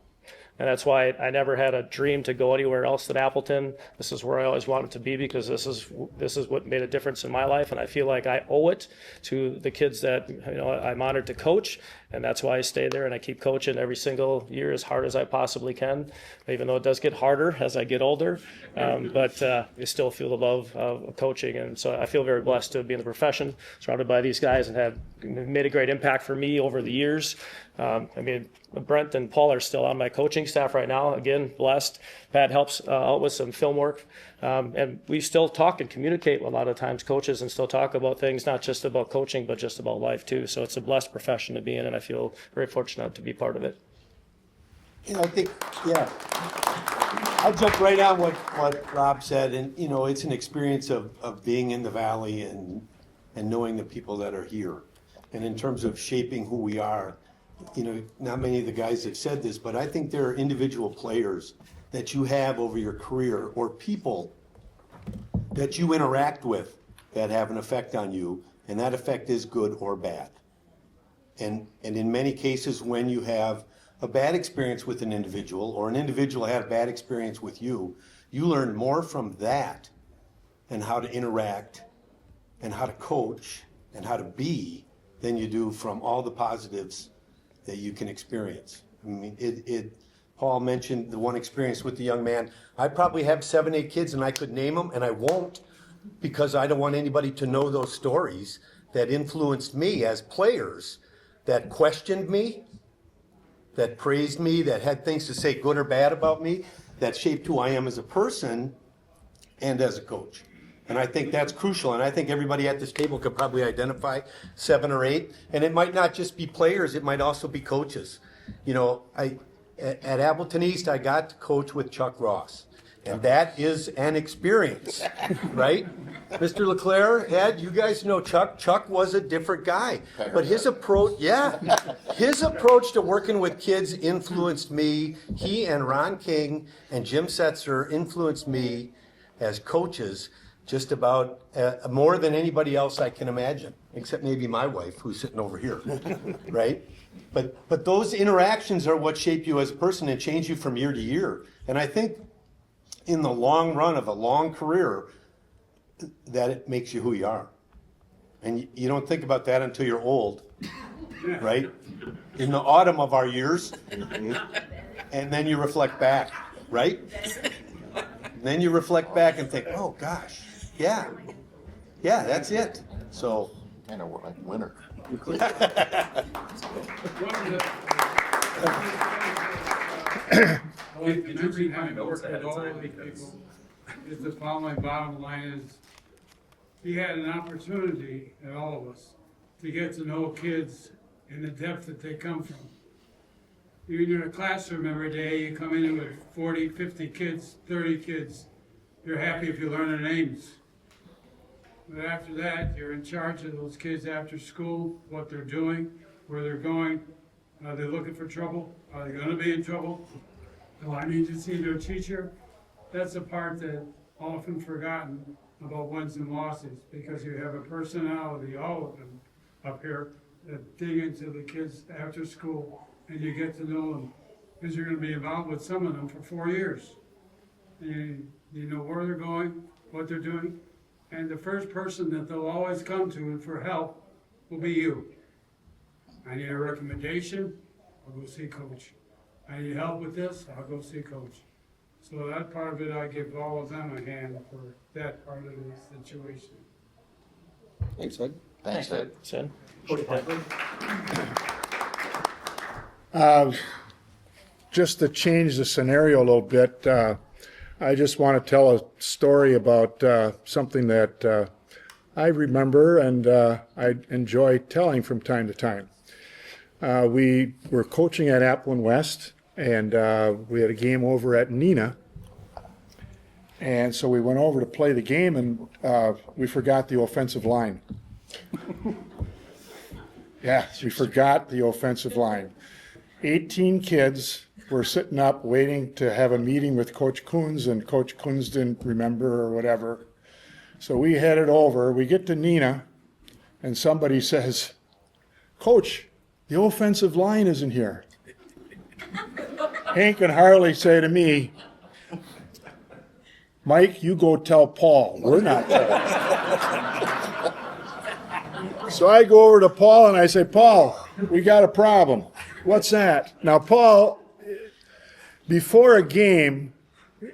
And that's why I never had a dream to go anywhere else than Appleton. This is where I always wanted to be because this is what made a difference in my life. And I feel like I owe it to the kids that I'm honored to coach. And that's why I stay there and I keep coaching every single year as hard as I possibly can, even though it does get harder as I get older. But I still feel the love of coaching. And so I feel very blessed to be in the profession, surrounded by these guys, and have made a great impact for me over the years. Brent and Paul are still on my coaching staff right now. Again, blessed. Pat helps out with some film work. And we still talk and communicate a lot of times, coaches, and still talk about things, not just about coaching, but just about life too. So it's a blessed profession to be in, and I feel very fortunate to be part of it. I think, I'll jump right on what Rob said. And, it's an experience of being in the Valley and knowing the people that are here. And in terms of shaping who we are, not many of the guys have said this, but I think there are individual players that you have over your career or people that you interact with that have an effect on you, and that effect is good or bad. And in many cases, when you have a bad experience with an individual or an individual had a bad experience with you, you learn more from that and how to interact and how to coach and how to be than you do from all the positives that you can experience. Paul mentioned the one experience with the young man. I probably have 7, 8 kids and I could name them, and I won't because I don't want anybody to know those stories that influenced me as players, that questioned me, that praised me, that had things to say good or bad about me, that shaped who I am as a person and as a coach. And I think that's crucial, and I think everybody at this table could probably identify 7 or 8. And it might not just be players, it might also be coaches. You know, at Appleton East, I got to coach with Chuck Ross. And that is an experience, right? Mr. LeClaire, Ed, you guys know Chuck. Chuck was a different guy. But his approach to working with kids influenced me. He and Ron King and Jim Setzer influenced me as coaches just about more than anybody else I can imagine, except maybe my wife, who's sitting over here, right? But those interactions are what shape you as a person and change you from year to year. And I think in the long run of a long career, that it makes you who you are. And you don't think about that until you're old, right? In the autumn of our years, and then you reflect back, right? And then you reflect back and think, oh gosh, yeah, that's it. So, Kind of like winter. Is the following bottom line is, he had an opportunity, and all of us, to get to know kids in the depth that they come from. You're in a classroom every day, you come in with 40, 50 kids, 30 kids, you're happy if you learn their names. But after that, you're in charge of those kids after school, what they're doing, where they're going. Are they looking for trouble? Are they gonna be in trouble? Do I need to see their teacher? That's the part that often forgotten about wins and losses, because you have a personality, all of them up here, that dig into the kids after school, and you get to know them, because you're gonna be involved with some of them for 4 years. And you know where they're going, what they're doing, and the first person that they'll always come to for help will be you. I need a recommendation, I'll go see coach. I need help with this, I'll go see coach. So that part of it, I give all of them a hand for that part of the situation. Thanks, Ed. Thanks, Ed. Sid? Just to change the scenario a little bit, I just want to tell a story about something that I remember and I enjoy telling from time to time. We were coaching at Appleton West, and we had a game over at Neenah. And so we went over to play the game, and we forgot the offensive line. Yeah, we forgot the offensive line. 18 kids were sitting up waiting to have a meeting with Coach Coons, and Coach Coons didn't remember or whatever. So we headed over. We get to Neenah, and somebody says, "Coach, the offensive line isn't here." Hank and Harley say to me, "Mike, you go tell Paul. We're not telling." So I go over to Paul and I say, "Paul, we got a problem." "What's that?" Now, Paul, before a game,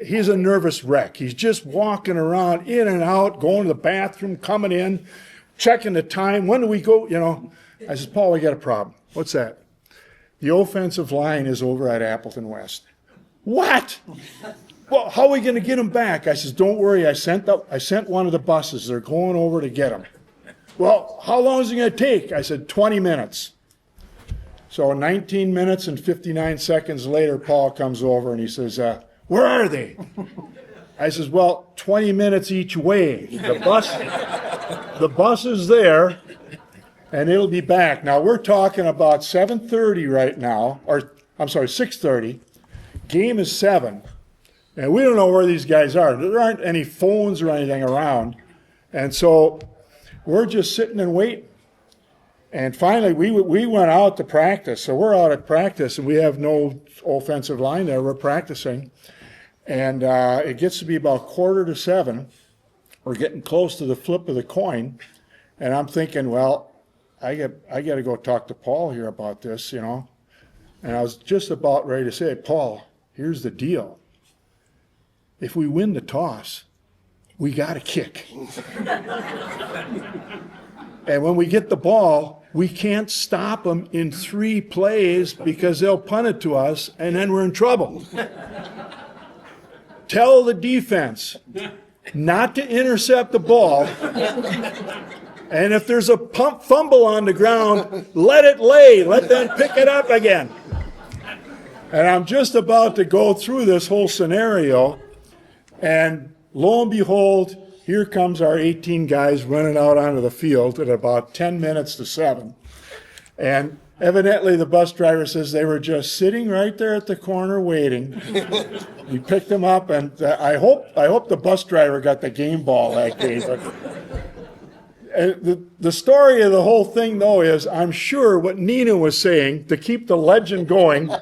he's a nervous wreck. He's just walking around in and out, going to the bathroom, coming in, checking the time. When do we go? You know, I said, "Paul, we got a problem." "What's that?" "The offensive line is over at Appleton West." "What?" "Well, how are we going to get them back?" I says, "Don't worry, I sent one of the buses. They're going over to get them." "Well, how long is it going to take?" I said, 20 minutes. So 19 minutes and 59 seconds later, Paul comes over and he says, "Where are they?" I says, "Well, 20 minutes each way. The bus is there, and it'll be back." Now, we're talking about 7:30 right now, or I'm sorry, 6:30. Game is 7. And we don't know where these guys are. There aren't any phones or anything around. And so we're just sitting and waiting. And finally, we went out to practice. So we're out at practice, and we have no offensive line there. We're practicing. And it gets to be about 6:45. We're getting close to the flip of the coin. And I'm thinking, well, I got to go talk to Paul here about this, you know. And I was just about ready to say, "Paul, here's the deal. If we win the toss, we got to kick. And when we get the ball, we can't stop them in 3 plays because they'll punt it to us, and then we're in trouble. Tell the defense not to intercept the ball. And if there's a fumble on the ground, let it lay. Let them pick it up again. And I'm just about to go through this whole scenario, and lo and behold, here comes our 18 guys running out onto the field at about 10 minutes to 7. And evidently the bus driver says they were just sitting right there at the corner waiting. We picked them up, and I hope the bus driver got the game ball that game. The story of the whole thing, though, is I'm sure what Nina was saying, to keep the legend going,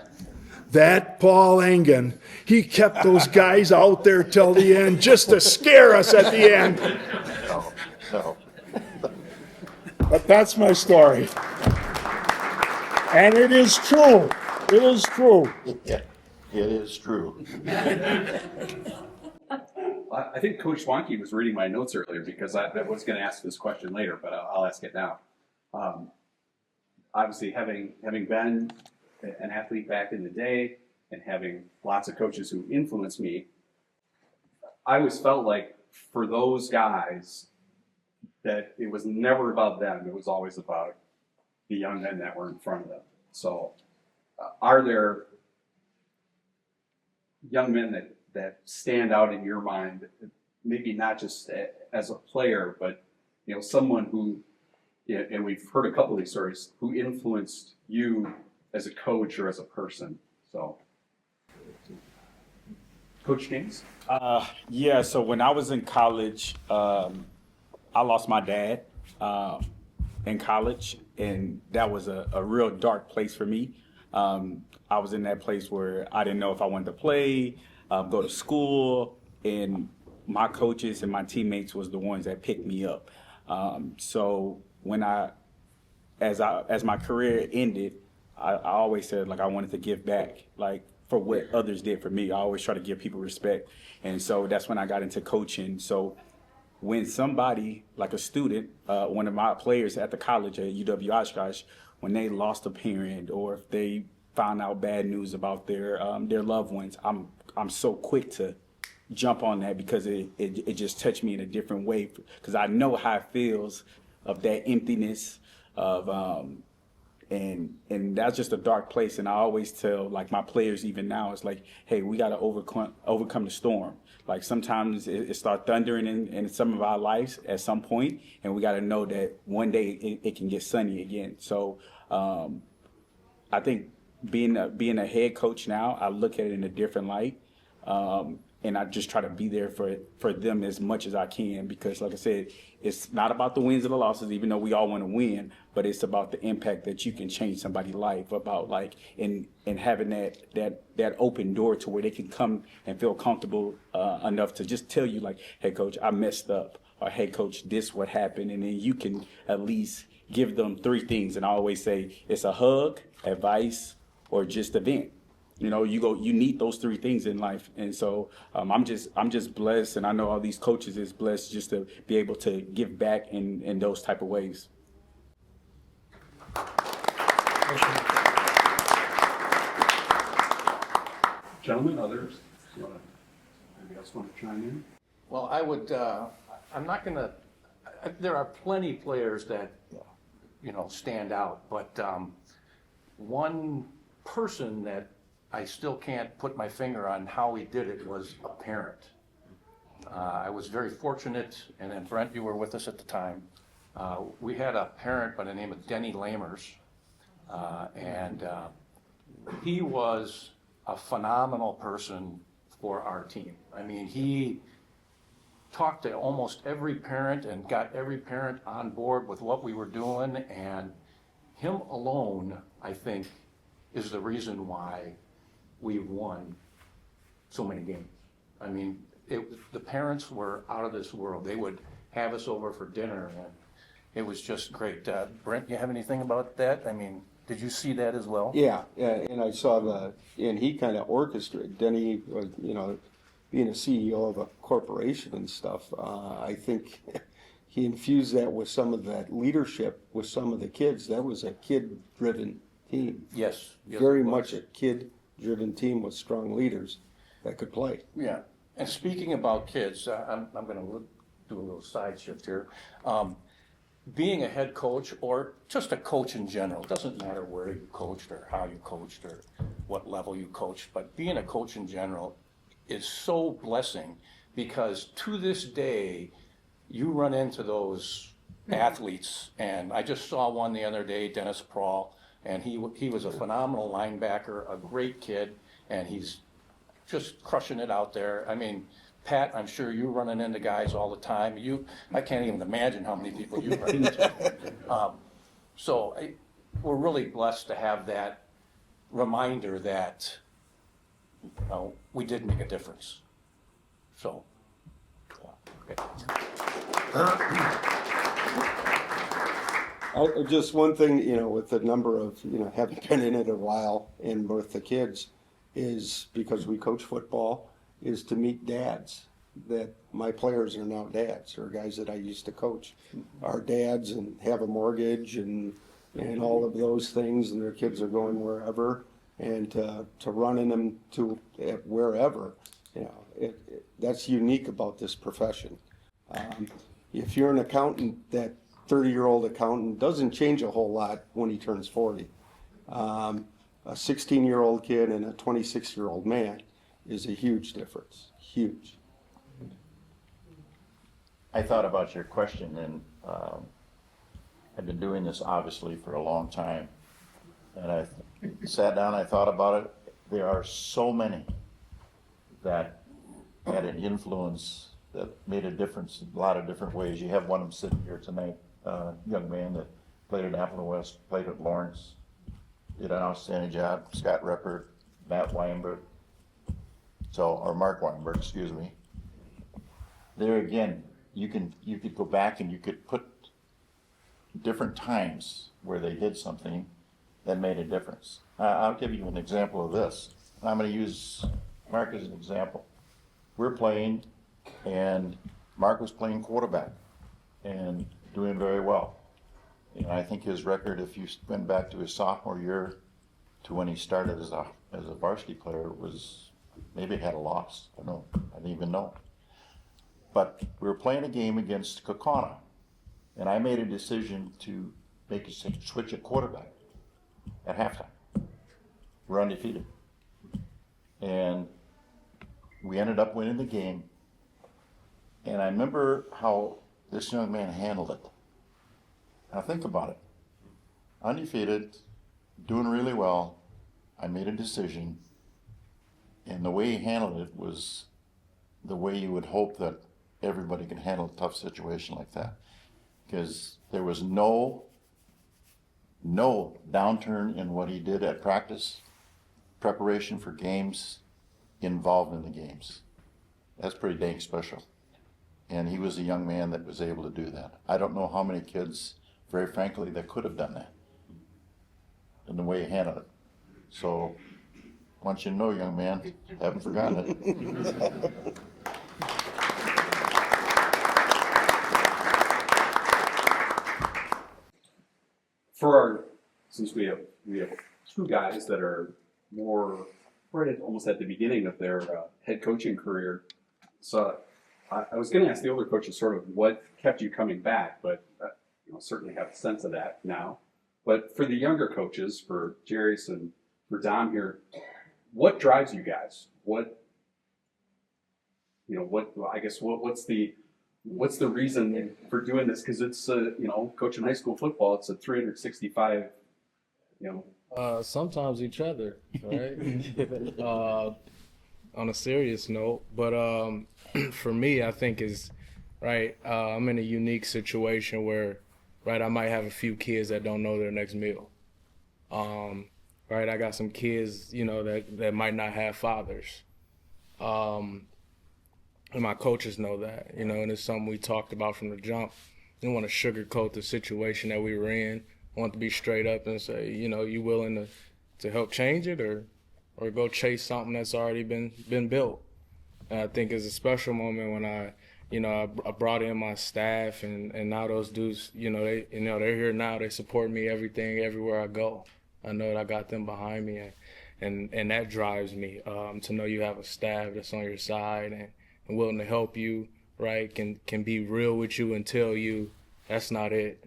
that Paul Engen, he kept those guys out there till the end just to scare us at the end. No. But that's my story. And it is true. It is true. Yeah, it is true. I think Coach Swanke was reading my notes earlier because I was going to ask this question later, but I'll ask it now. Obviously, having been an athlete back in the day and having lots of coaches who influenced me, I always felt like for those guys that it was never about them. It was always about the young men that were in front of them. So are there young men that stand out in your mind, maybe not just as a player, but someone who, and we've heard a couple of these stories, who influenced you as a coach or as a person? So, Coach James? Yeah, so when I was in college, I lost my dad in college, and that was a real dark place for me. I was in that place where I didn't know if I wanted to play, go to school, and my coaches and my teammates was the ones that picked me up. So when as my career ended, I always said like I wanted to give back, like for what others did for me. I always try to give people respect, and so that's when I got into coaching. So when somebody like a student, one of my players at the college at UW Oshkosh, when they lost a parent or if they found out bad news about their loved ones, I'm so quick to jump on that because it just touched me in a different way, because I know how it feels of that emptiness of and that's just a dark place. And I always tell like my players even now, it's like, hey, we got to overcome the storm. Like sometimes it starts thundering in some of our lives at some point, and we got to know that one day it can get sunny again. So I think being a head coach now, I look at it in a different light. And I just try to be there for them as much as I can, because like I said, it's not about the wins and the losses, even though we all want to win, but it's about the impact that you can change somebody's life, about like and having that open door to where they can come and feel comfortable enough to just tell you like, hey coach, I messed up, or hey coach, this what happened, and then you can at least give them 3 things. And I always say it's a hug, advice, or just a vent. You need those 3 things in life. And so I'm just blessed, and I know all these coaches is blessed just to be able to give back in those type of ways. Gentlemen, others? Anybody else want to chime in? Well, I would, I'm not going to, there are plenty of players that, stand out, but one person that I still can't put my finger on how he did it was a parent. I was very fortunate, and then Brent, you were with us at the time. We had a parent by the name of Denny Lamers, and he was a phenomenal person for our team. I mean, he talked to almost every parent and got every parent on board with what we were doing, and him alone, I think, is the reason why we've won so many games. I mean, the parents were out of this world. They would have us over for dinner, and it was just great. Brent, you have anything about that? I mean, did you see that as well? Yeah, and I saw and he kind of orchestrated. Denny was, being a CEO of a corporation and stuff, I think he infused that with some of that leadership with some of the kids. That was a kid-driven team. Yes. Very much a kid-driven team with strong leaders that could play. Yeah. And speaking about kids, I'm going to do a little side shift here. Being a head coach or just a coach in general, doesn't matter where you coached or how you coached or what level you coached, but being a coach in general is so blessing because to this day, you run into those athletes, and I just saw one the other day, Dennis Prawl, and he was a phenomenal linebacker, a great kid, and he's just crushing it out there. I mean, Pat, I'm sure you're running into guys all the time. I can't even imagine how many people you run into. We're really blessed to have that reminder that, you know, we did make a difference. So, okay. Just one thing, you know, with the number of, you know, having been in it a while and with the kids is because we coach football, is to meet dads that my players are now dads, or guys that I used to coach are dads and have a mortgage and all of those things, and their kids are going wherever, and to run in them to wherever, you know, that's unique about this profession. If you're an accountant, that 30-year-old accountant doesn't change a whole lot when he turns 40. A 16-year-old kid and a 26-year-old man is a huge difference, huge. I thought about your question, and I've been doing this obviously for a long time. And I sat down, I thought about it. There are so many that had an influence that made a difference in a lot of different ways. You have one of them sitting here tonight, young man that played at Appleton West, played at Lawrence, did an outstanding job. Scott Reppert, Matt Weinberg, or Mark Weinberg, excuse me. There again, you could go back and you could put different times where they did something that made a difference. I'll give you an example of this. I'm going to use Mark as an example. We're playing, and Mark was playing quarterback and doing very well. And I think his record, if you went back to his sophomore year to when he started as a varsity player, was maybe had a loss. I didn't even know. But we were playing a game against Kokona, and I made a decision to make a switch at quarterback at halftime. We're undefeated. And we ended up winning the game. And I remember how this young man handled it. Now think about it. Undefeated, doing really well. I made a decision. And the way he handled it was the way you would hope that everybody can handle a tough situation like that. Because there was no downturn in what he did at practice, preparation for games, involved in the games. That's pretty dang special. And he was a young man that was able to do that. I don't know how many kids, very frankly, that could have done that in the way he handled it. So, I want you to know, young man, haven't forgotten it. Since we have two guys that are more almost at the beginning of their head coaching career, so I was going to ask the older coaches sort of what kept you coming back, but certainly have a sense of that now. But for the younger coaches, for Jarius and for Dom here, what drives you guys? What's the reason for doing this? Because it's coaching high school football, it's a 365. Sometimes each other, right? On a serious note, but for me, I think is right. I'm in a unique situation where, right, I might have a few kids that don't know their next meal. Right, I got some kids, that might not have fathers. And my coaches know that, and it's something we talked about from the jump. Didn't want to sugarcoat the situation that we were in. Want to be straight up and say, you willing to help change it or go chase something that's already been built. And I think it's a special moment when I brought in my staff and now those dudes, they're here now. They support me everywhere I go. I know that I got them behind me, and that drives me to know you have a staff that's on your side and willing to help you, right, can be real with you and tell you that's not it.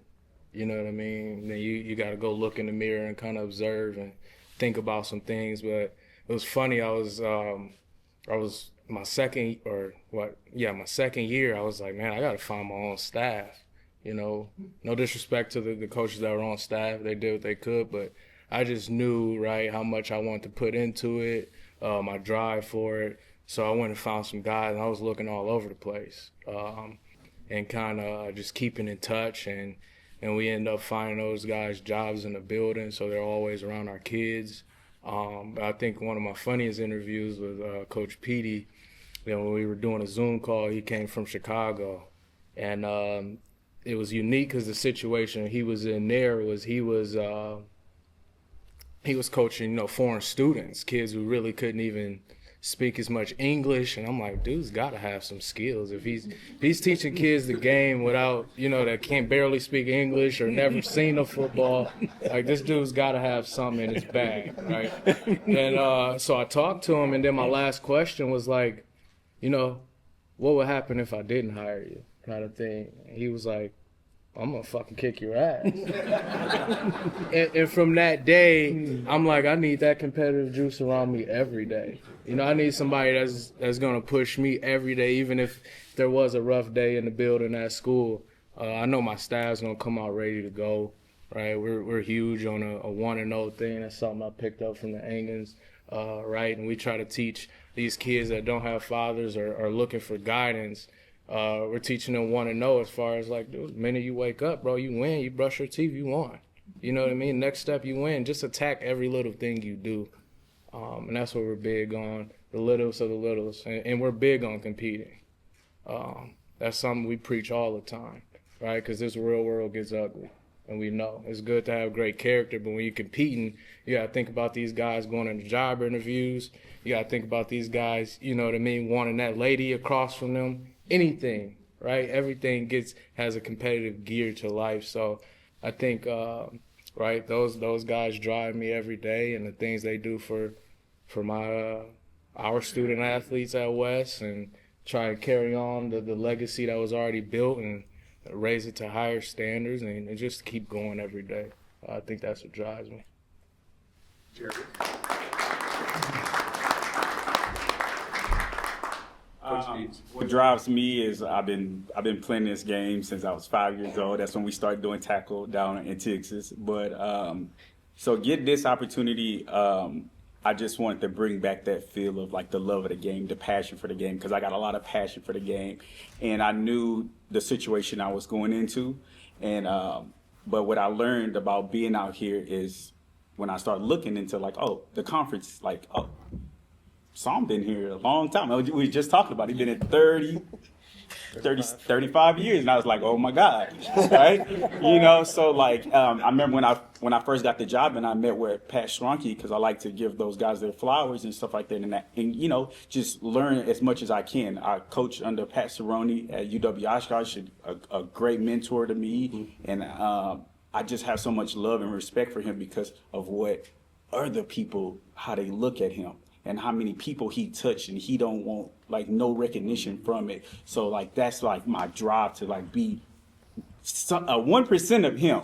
You know what I mean? Then you got to go look in the mirror and kind of observe and think about some things. But it was funny. I was my second year. I was like, man, I got to find my own staff. You know, no disrespect to the coaches that were on staff. They did what they could, but I just knew, right, how much I wanted to put into it, my drive for it. So I went and found some guys, and I was looking all over the place, and kind of just keeping in touch. And we end up finding those guys jobs in the building, so they're always around our kids. But I think one of my funniest interviews with Coach Petey, when we were doing a Zoom call, he came from Chicago. And it was unique because the situation he was in there was he was coaching, foreign students, kids who really couldn't even speak as much English. And I'm like, dude's got to have some skills. If he's teaching kids the game without, that can't barely speak English or never seen a football, like this dude's got to have something in his bag, right? And so I talked to him, and then my last question was like, what would happen if I didn't hire you, kind of thing. And he was like, I'm gonna fucking kick your ass. and from that day, I'm like, I need that competitive juice around me every day. I need somebody that's gonna push me every day, even if there was a rough day in the building at school. I know my staff's gonna come out ready to go. Right, we're huge on a 1-0 thing. That's something I picked up from the Angans. Right, and we try to teach these kids that don't have fathers or are looking for guidance. We're teaching them 1-0 as far as like, dude, the minute you wake up, bro, you win. You brush your teeth, you won. You know what I mean? Next step, you win. Just attack every little thing you do. And that's what we're big on, the littlest of the littlest. And we're big on competing. That's something we preach all the time, right? Because this real world gets ugly. And we know it's good to have great character, but when you're competing, you got to think about these guys going into job interviews. You got to think about these guys, wanting that lady across from them. Anything, right? Everything has a competitive gear to life. So I think, right, those guys drive me every day, and the things they do for our student athletes at West, and try to carry on the legacy that was already built and raise it to higher standards, and just keep going every day. I think that's what drives me. Jerry. What drives me is I've been playing this game since I was 5 years old. That's when we started doing tackle down in Texas. But so get this opportunity, I just wanted to bring back that feel of like the love of the game, the passion for the game, because I got a lot of passion for the game, and I knew the situation I was going into. And but what I learned about being out here is when I started looking into like, the conference, like, Psalm been here a long time. We were just talking about it. He's been in 35 years, and I was like, oh my God, right? So like, I remember when I first got the job, and I met with Pat Schronke, because I like to give those guys their flowers and stuff like that, and just learn as much as I can. I coached under Pat Cerrone at UW Oshkosh, a great mentor to me, and I just have so much love and respect for him because of what other people, how they look at him. And how many people he touched, and he don't want like no recognition from it. So like that's like my drive to like be 1% of him,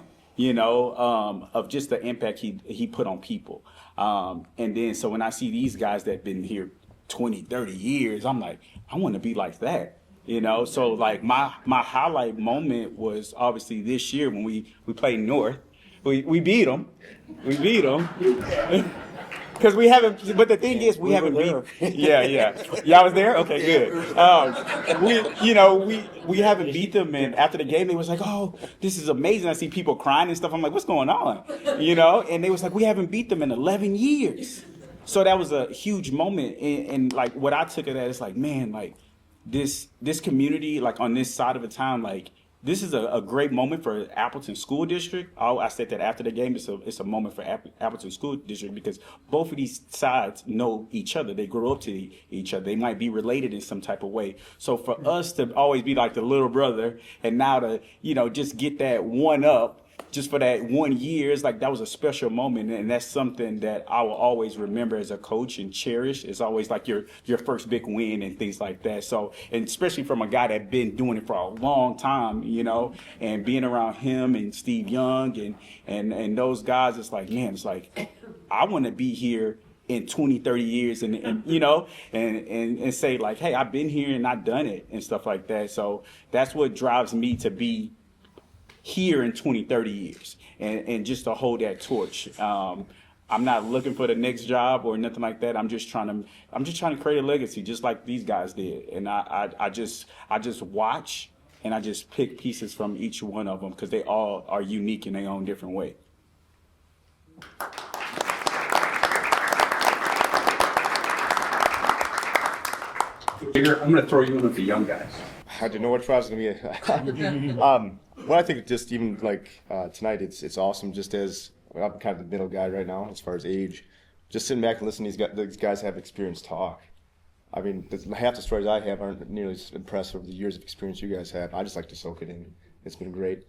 of just the impact he put on people. And then so when I see these guys that been here 20, 30 years, I'm like, I want to be like that. So like my highlight moment was obviously this year when we played North. We beat them. Because we haven't, but the thing is, we haven't beat. Yeah, I was there. Okay, good. We haven't beat them, and after the game, they was like, "Oh, this is amazing." I see people crying and stuff. I'm like, "What's going on?" And they was like, "We haven't beat them in 11 years." So that was a huge moment, and like what I took of that is like, man, like this community, like on this side of the town, like. This is a great moment for Appleton School District. I said that after the game, it's a moment for Appleton School District because both of these sides know each other. They grow up to each other. They might be related in some type of way. So for us to always be like the little brother and now to, just get that one up just for that 1 year, it's like that was a special moment, and that's something that I will always remember as a coach and cherish. It's always like your first big win and things like that. So, and especially from a guy that's been doing it for a long time, you know, and being around him and Steve Young and those guys, it's like, man, it's like I want to be here in 20, 30 years and you know, and say like, hey, I've been here and I've done it and stuff like that. So that's what drives me to be here in 20, 30 years and just to hold that torch. I'm not looking for the next job or nothing like that. I'm just trying to create a legacy just like these guys did. And I just watch and I just pick pieces from each one of them because they all are unique in their own different way. Xavier, I'm going to throw you in with the young guys. I didn't know which one I was going to be. Well, I think just even like tonight, it's awesome. Just as I'm kind of the middle guy right now as far as age, just sitting back and listening to these guys have experience talk. I mean, half the stories I have aren't nearly as impressive the years of experience you guys have. I just like to soak it in. It's been great.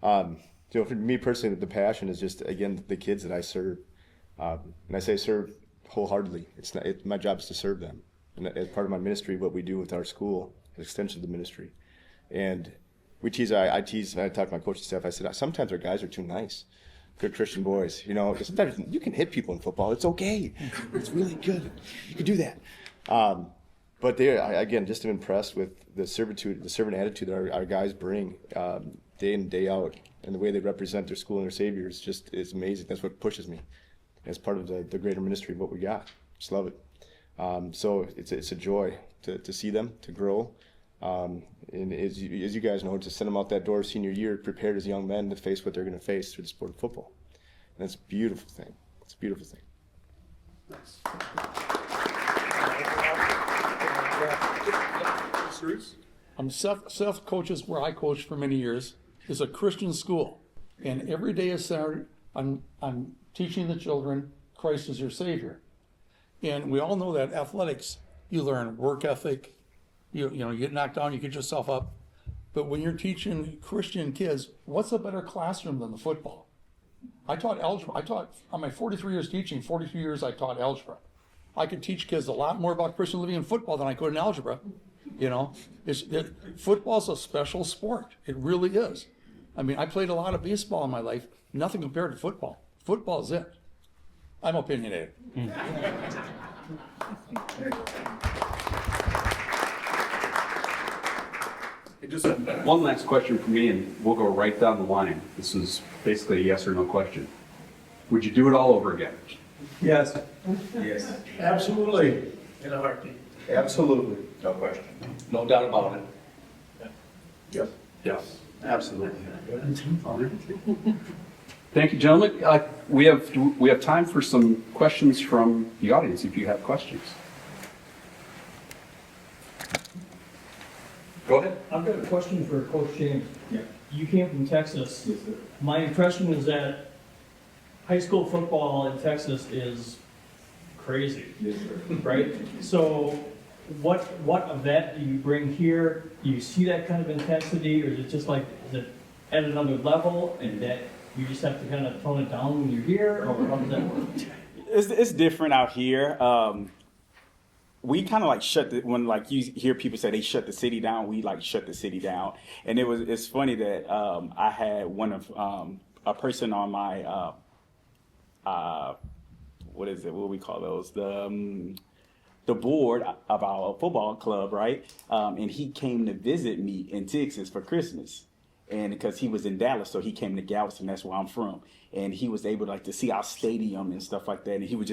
You know, for me personally, the passion is just again the kids that I serve, and I say serve wholeheartedly. My job is to serve them, and as part of my ministry, what we do with our school, an extension of the ministry, and we tease. I tease. And I talk to my coaching staff. I said sometimes our guys are too nice. Good Christian boys, you know. Sometimes you can hit people in football. It's okay. It's really good. You can do that. But again, just am impressed with the servitude, the servant attitude that our guys bring day in and day out, and the way they represent their school and their Savior is amazing. That's what pushes me as part of the greater ministry of what we got. Just love it. So it's a joy to see them, to grow. And as you guys know, to send them out that door senior year prepared as young men to face what they're going to face through the sport of football. And that's a beautiful thing. It's a beautiful thing. Seth coaches where I coached for many years is a Christian school, and every day is Saturday. I'm teaching the children Christ is your Savior, and we all know that athletics you learn work ethic. You know, you get knocked down, you get yourself up. But when you're teaching Christian kids, what's a better classroom than the football? I taught algebra. On my 43 years teaching, 42 years I taught algebra. I could teach kids a lot more about Christian living in football than I could in algebra. You know, football's a special sport. It really is. I mean, I played a lot of baseball in my life. Nothing compared to football. Football's it. I'm opinionated. Just one last question for me, and we'll go right down the line. This is basically a yes or no question. Would you do it all over again? Yes. Yes. Absolutely. In a heartbeat. Absolutely. No question. No doubt about it. Yes. Yes. Absolutely. Thank you, gentlemen. We have time for some questions from the audience if you have questions. Go ahead. I've got a question for Coach James. Yeah. You came from Texas. Yes, sir. My impression is that high school football in Texas is crazy. Yes, sir. Right? So what of that do you bring here? Do you see that kind of intensity, or is it just like, is it at another level and that you just have to kind of tone it down when you're here, or how does that work? It's different out here. We kind of like when like you hear people say they shut the city down, we like shut the city down. And it's funny that I had one of a person on my what is it? What do we call those? The board of our football club, right? And he came to visit me in Texas for Christmas. And because he was in Dallas, so he came to Galveston, that's where I'm from. And he was able to see our stadium and stuff like that. And he was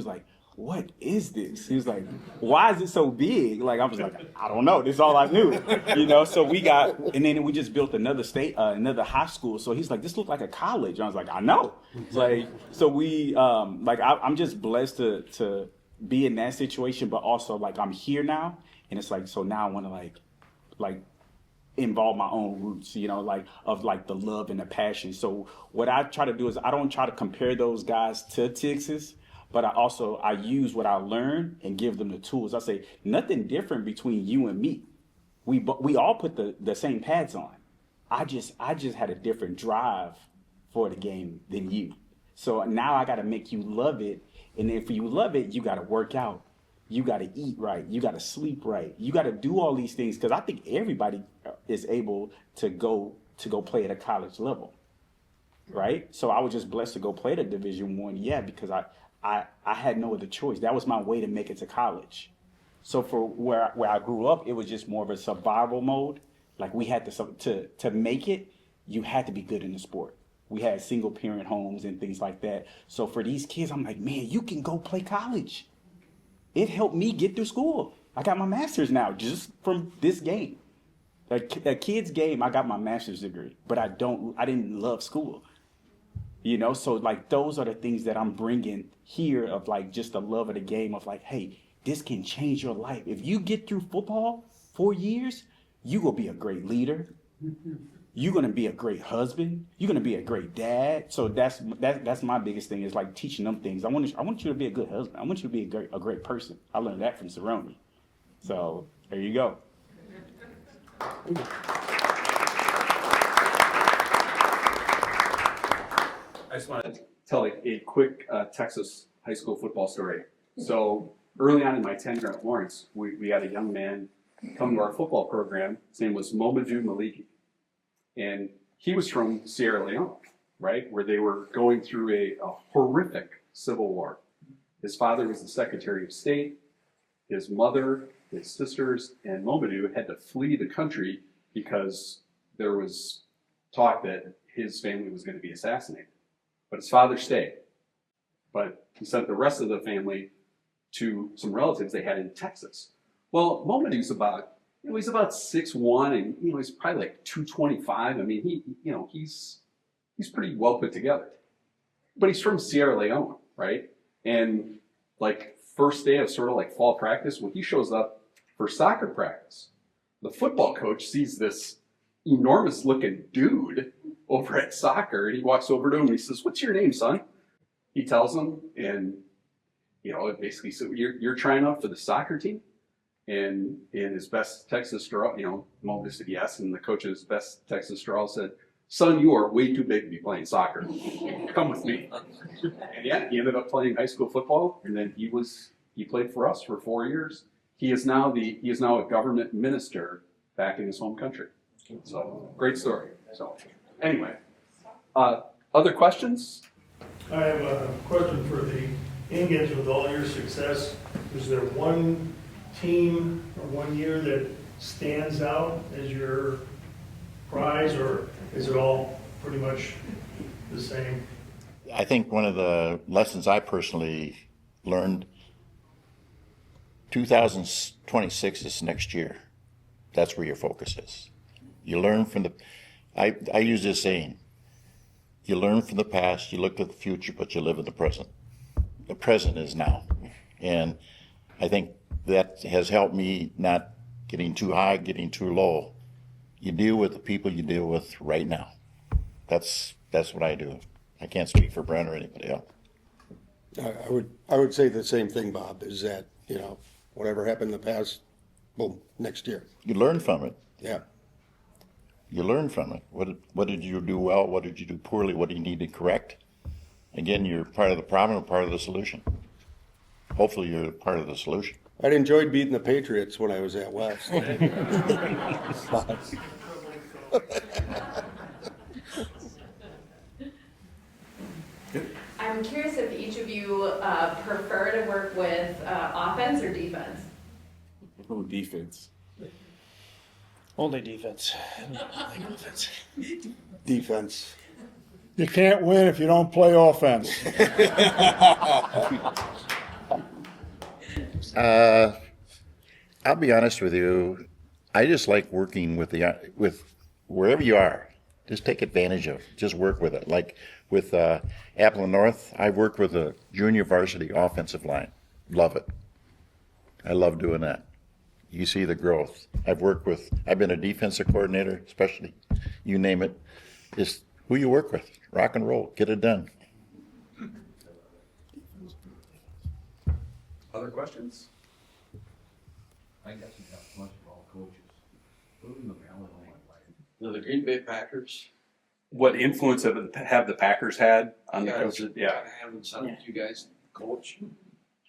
like, what is this? He was like, why is it so big? Like, I was like, I don't know. This is all I knew, you know? So and then we just built another high school. So he's like, this looks like a college. And I was like, I know. Like, so we, I'm just blessed to be in that situation, but also like I'm here now. And it's like, so now I want to like involve my own roots, you know, like of like the love and the passion. So what I try to do is I don't try to compare those guys to Texas, but I use what I learned and give them the tools. I say nothing different between you and me. We all put the same pads on. I just had a different drive for the game than you. So now I got to make you love it. And if you love it, you got to work out. You got to eat right. You got to sleep right. You got to do all these things because I think everybody is able to go play at a college level, right? So I was just blessed to go play at Division I, yeah, because I had no other choice. That was my way to make it to college. So for where I grew up, it was just more of a survival mode. Like we had to make it, you had to be good in the sport. We had single parent homes and things like that. So for these kids, I'm like, man, you can go play college. It helped me get through school. I got my master's now just from this game. A kid's game, I got my master's degree, but I didn't love school. You know, so like those are the things that I'm bringing here of like just the love of the game of like, hey, this can change your life. If you get through football 4 years, you will be a great leader. You're going to be a great husband. You're going to be a great dad. So that's my biggest thing is like teaching them things. I want you to be a good husband. I want you to be a great person. I learned that from Cerrone. So there you go. I just want to tell a quick Texas high school football story. So early on in my tenure at Lawrence, we had a young man come to our football program. His name was Momadou Maliki. And he was from Sierra Leone, right, where they were going through a horrific civil war. His father was the Secretary of State. His mother, his sisters, and Momadou had to flee the country because there was talk that his family was going to be assassinated. But his father stayed. But he sent the rest of the family to some relatives they had in Texas. Well, Momadou's he's about 6'1", and he's probably like 225. I mean, he's pretty well put together. But he's from Sierra Leone, right? And like first day of sort of like fall practice, when he shows up for soccer practice, the football coach sees this enormous looking dude over at soccer, and he walks over to him and he says, "What's your name, son?" He tells him, and it basically said, "You're trying out for the soccer team?" And in his best Texas drawl, Momadou said yes, and the coach's best Texas drawl said, "Son, you are way too big to be playing soccer. Come with me." And yeah, he ended up playing high school football, and then he played for us for 4 years. He is now a government minister back in his home country. So great story. So anyway, other questions? I have a question for the Ingeds. With all your success, is there one team or 1 year that stands out as your prize, or is it all pretty much the same? I think one of the lessons I personally learned, 2026 is next year. That's where your focus is. You learn from I use this saying, you learn from the past, you look to the future, but you live in the present. The present is now. And I think that has helped me not getting too high, getting too low. You deal with the people you deal with right now. That's what I do. I can't speak for Brent or anybody else. I would say the same thing, Bob, is that, whatever happened in the past, boom, next year. You learn from it. Yeah. You learn from it. What did you do well? What did you do poorly? What do you need to correct? Again, you're part of the problem or part of the solution. Hopefully you're part of the solution. I'd enjoyed beating the Patriots when I was at West. I'm curious if each of you prefer to work with offense or defense? Ooh, defense. Only defense. Defense. You can't win if you don't play offense. I'll be honest with you. I just like working with wherever you are. Just take advantage of it. Just work with it. Like with Appleton North, I worked with a junior varsity offensive line. Love it. I love doing that. You see the growth. I've been a defensive coordinator, especially, you name it. It's who you work with. Rock and roll. Get it done. Other questions? I guess we got much of all coaches. The Green Bay Packers what influence have the Packers had on the coaches? Yeah. Having some of you guys coach,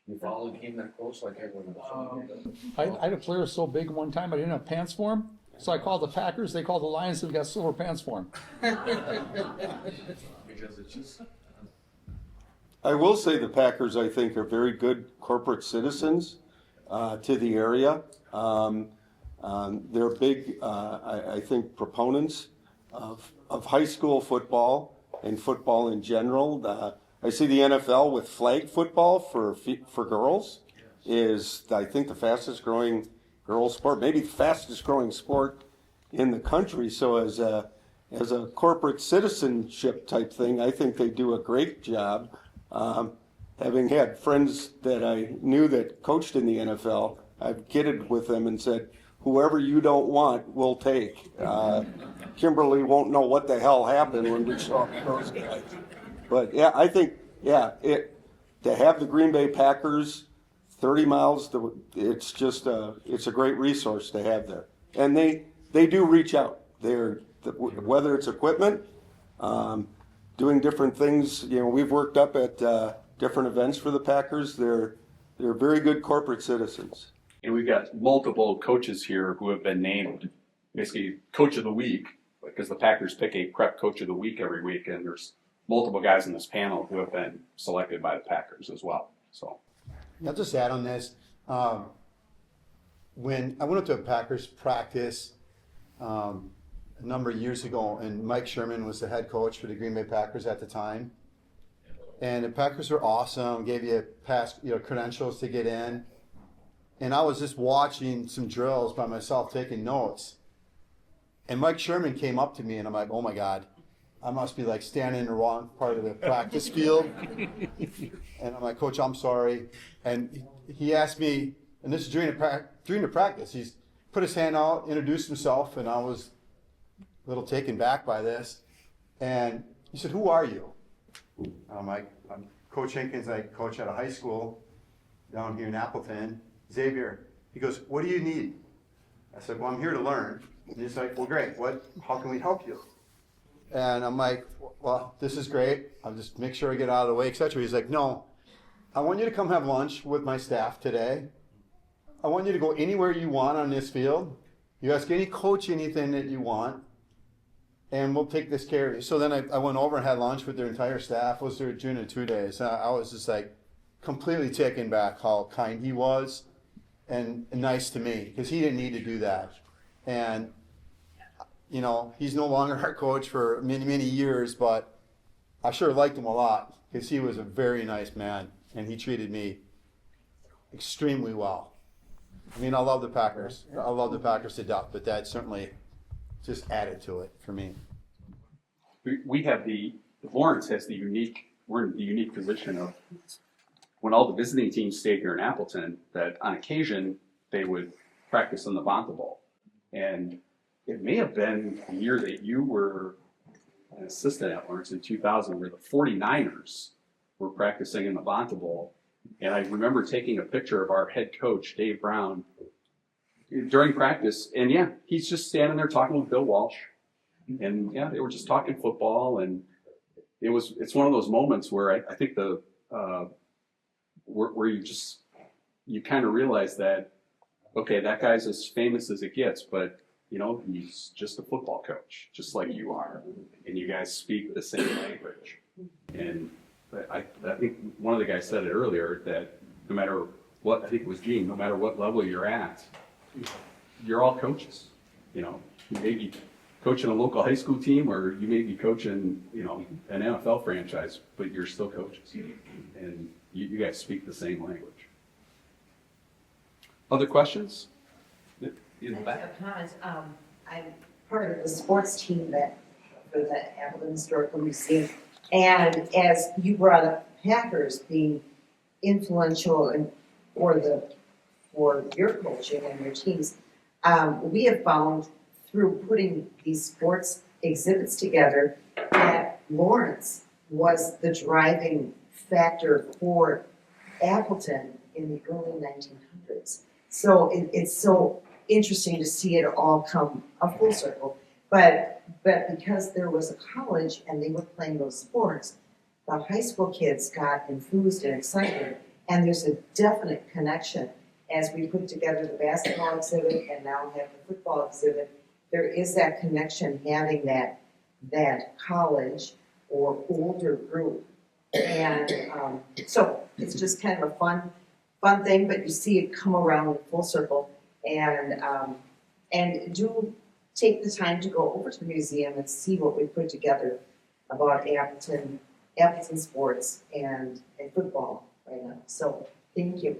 you follow the game that close like everyone else. I had a player so big one time I didn't have pants for him, so I called the Packers. They called the Lions and got silver pants for him. Because it's just. I will say the Packers, I think, are very good corporate citizens to the area. They're big, I think, proponents of high school football and football in general. I see the NFL with flag football for girls is, I think, the fastest growing girls sport, maybe the fastest growing sport in the country. So as a corporate citizenship type thing, I think they do a great job. Having had friends that I knew that coached in the NFL, I've kidded with them and said, whoever you don't want, we'll take. Kimberly won't know what the hell happened when we saw those guys. But yeah, I think, to have the Green Bay Packers 30 miles, it's just it's a great resource to have there. And they do reach out. Whether it's equipment, doing different things. We've worked up at different events for the Packers. They're very good corporate citizens. And we've got multiple coaches here who have been named basically Coach of the Week, because the Packers pick a prep Coach of the Week every week, and there's multiple guys in this panel who have been selected by the Packers as well. So I'll just add on this. When I went up to a Packers practice a number of years ago, and Mike Sherman was the head coach for the Green Bay Packers at the time, and the Packers were awesome, gave you past credentials to get in, and I was just watching some drills by myself, taking notes, and Mike Sherman came up to me, and I'm like, oh my God, I must be like standing in the wrong part of the practice field. And I'm like, Coach, I'm sorry. And he asked me, and this is during the practice, he's put his hand out, introduced himself, and I was a little taken back by this. And he said, who are you? And I'm like, I'm Coach Hinkins. I coach at a high school down here in Appleton, Xavier. He goes, what do you need? I said, well, I'm here to learn. And he's like, well, great. How can we help you? And I'm like, well, this is great. I'll just make sure I get out of the way, etc. He's like, no, I want you to come have lunch with my staff today. I want you to go anywhere you want on this field. You ask any coach anything that you want, and we'll take this care of you. So then I went over and had lunch with their entire staff. Was there during the 2 days. I was just like completely taken back how kind he was and nice to me, because he didn't need to do that. And he's no longer our coach for many, many years, but I sure liked him a lot because he was a very nice man and he treated me extremely well. I mean, I love the Packers. I love the Packers to death, but that certainly just added to it for me. we have Lawrence has we're in the unique position of when all the visiting teams stayed here in Appleton, that on occasion they would practice in the Bonta Bowl. And it may have been the year that you were an assistant at Lawrence in 2000, where the 49ers were practicing in the Bonta Bowl. And I remember taking a picture of our head coach, Dave Brown, during practice. And yeah, he's just standing there talking with Bill Walsh. And yeah, they were just talking football. And it's one of those moments where I think where you kind of realize that, okay, that guy's as famous as it gets, but he's just a football coach, just like you are, and you guys speak the same language. And I think one of the guys said it earlier, that no matter what, I think it was Gene, no matter what level you're at, you're all coaches. You may be coaching a local high school team, or you may be coaching, an NFL franchise, but you're still coaches, and you guys speak the same language. Other questions? In the back. I'm part of the sports team for the Appleton Historical Museum, and as you brought up Packers being influential for your coaching and your teams, we have found through putting these sports exhibits together that Lawrence was the driving factor for Appleton in the early 1900s. So it's so interesting to see it all come a full circle. But because there was a college and they were playing those sports, the high school kids got enthused and excited, and there's a definite connection. As we put together the basketball exhibit and now have the football exhibit, there is that connection, having that college or older group. And so it's just kind of a fun thing, but you see it come around full circle. And do take the time to go over to the museum and see what we put together about Appleton sports and football right now. So thank you.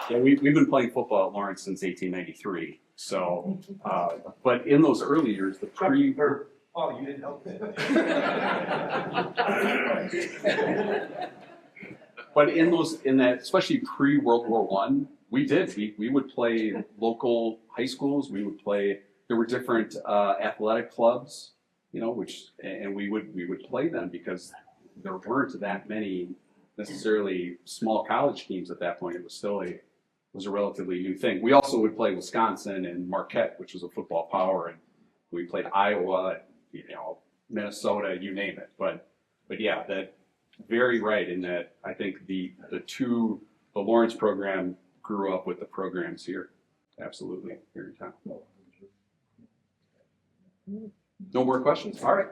Yeah, we've been playing football at Lawrence since 1893. So, but in those early years, the pre. Oh, you didn't help it. But in that, especially pre-World War I, we would play local high schools. There were different athletic clubs, and we would play them because there weren't that many necessarily small college teams at that point. It was still a relatively new thing. We also would play Wisconsin and Marquette, which was a football power, and we played Iowa, Minnesota, you name it. But yeah, that very right in that I think the Lawrence program grew up with the programs here. Absolutely, here in town. No more questions? All right.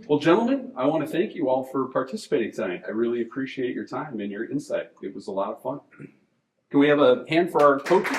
Well, gentlemen, I want to thank you all for participating tonight. I really appreciate your time and your insight. It was a lot of fun. Can we have a hand for our coaches?